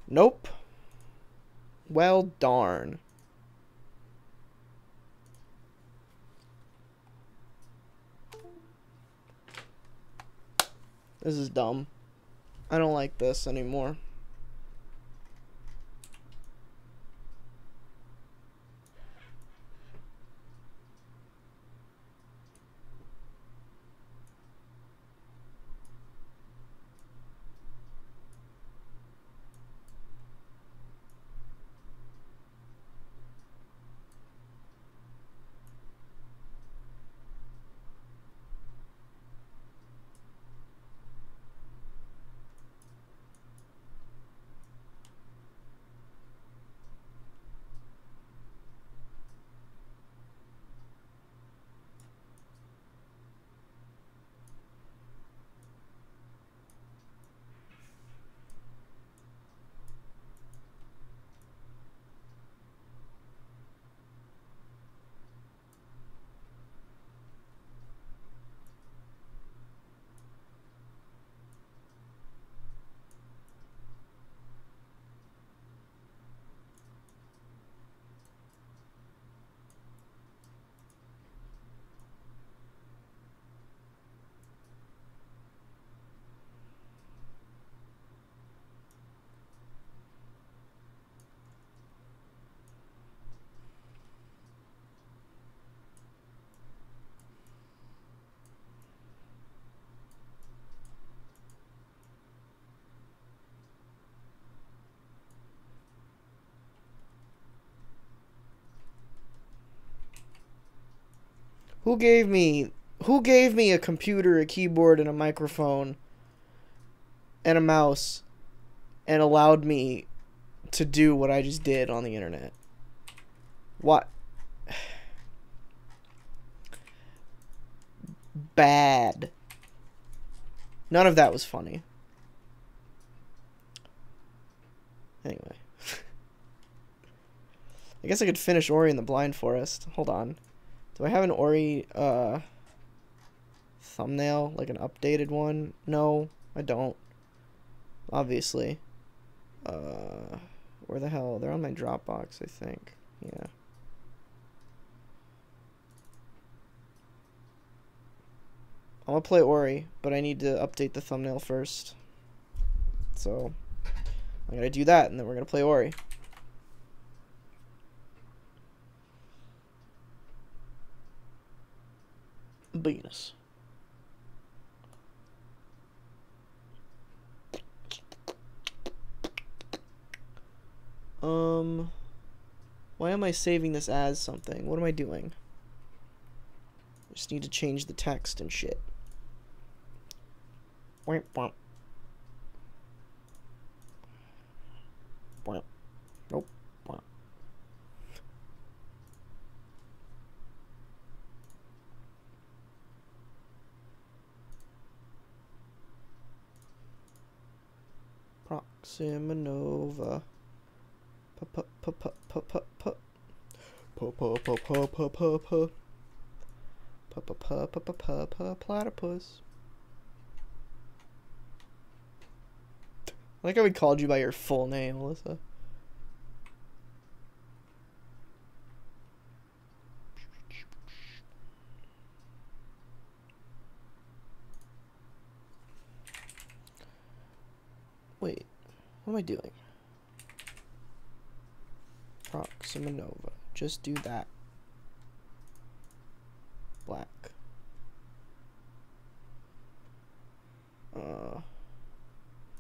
Nope. Well, darn. This is dumb. I don't like this anymore. Who gave me a computer, a keyboard, and a microphone and a mouse and allowed me to do what I just did on the internet? What? Bad. None of that was funny. Anyway. I guess I could finish Ori and the Blind Forest. Hold on. Do I have an Ori thumbnail? Like an updated one? No, I don't. Obviously. Where the hell? They're on my Dropbox, I think. Yeah. I'm gonna play Ori, but I need to update the thumbnail first. So, I'm gonna do that, and then we're gonna play Ori. Venus. Why am I saving this as something? What am I doing? I just need to change the text and shit. Womp womp. Womp. Nope. Womp. Proxima Nova. Platypus. I like how we called you by your full name, Alyssa. Wait, what am I doing? Proxima Nova. Just do that. Black.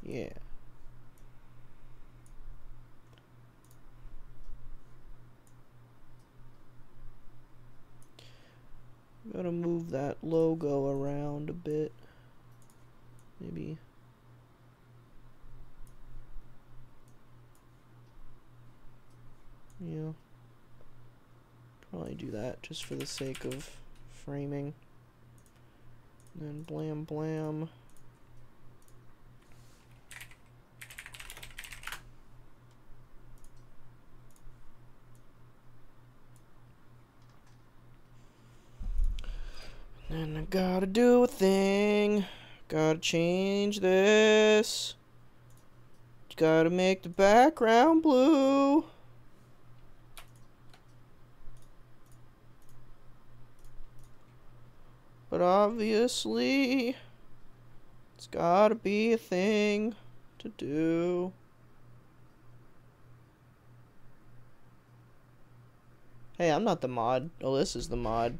Yeah. Gotta move that logo around a bit. Maybe. Yeah. Probably do that just for the sake of framing. And then blam blam. And I gotta do a thing. Gotta change this. Gotta make the background blue. But obviously, it's gotta be a thing to do. Hey, I'm not the mod. Alyssa's the mod.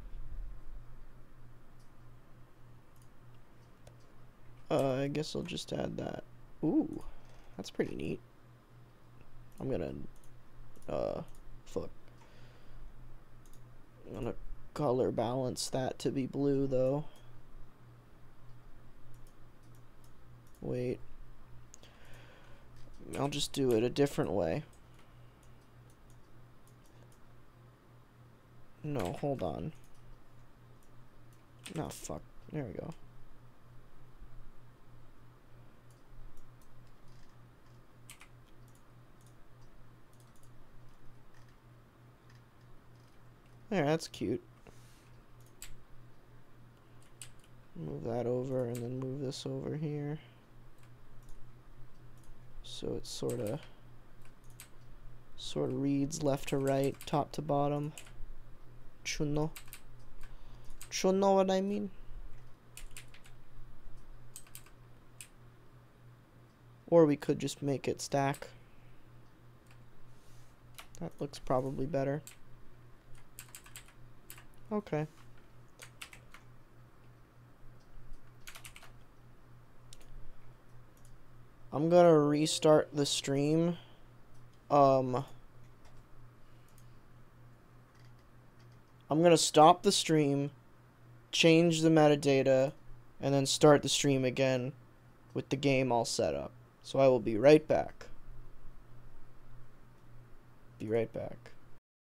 I guess I'll just add that. Ooh, that's pretty neat. I'm gonna, fuck. I'm gonna color balance that to be blue, though. Wait. I'll just do it a different way. No, hold on. No, fuck. There we go. There, that's cute. Move that over and then move this over here. So it sort of reads left to right, top to bottom. You know what I mean? Or we could just make it stack. That looks probably better. Okay. I'm gonna restart the stream. I'm gonna stop the stream, change the metadata, and then start the stream again with the game all set up. So I will be right back. Be right back.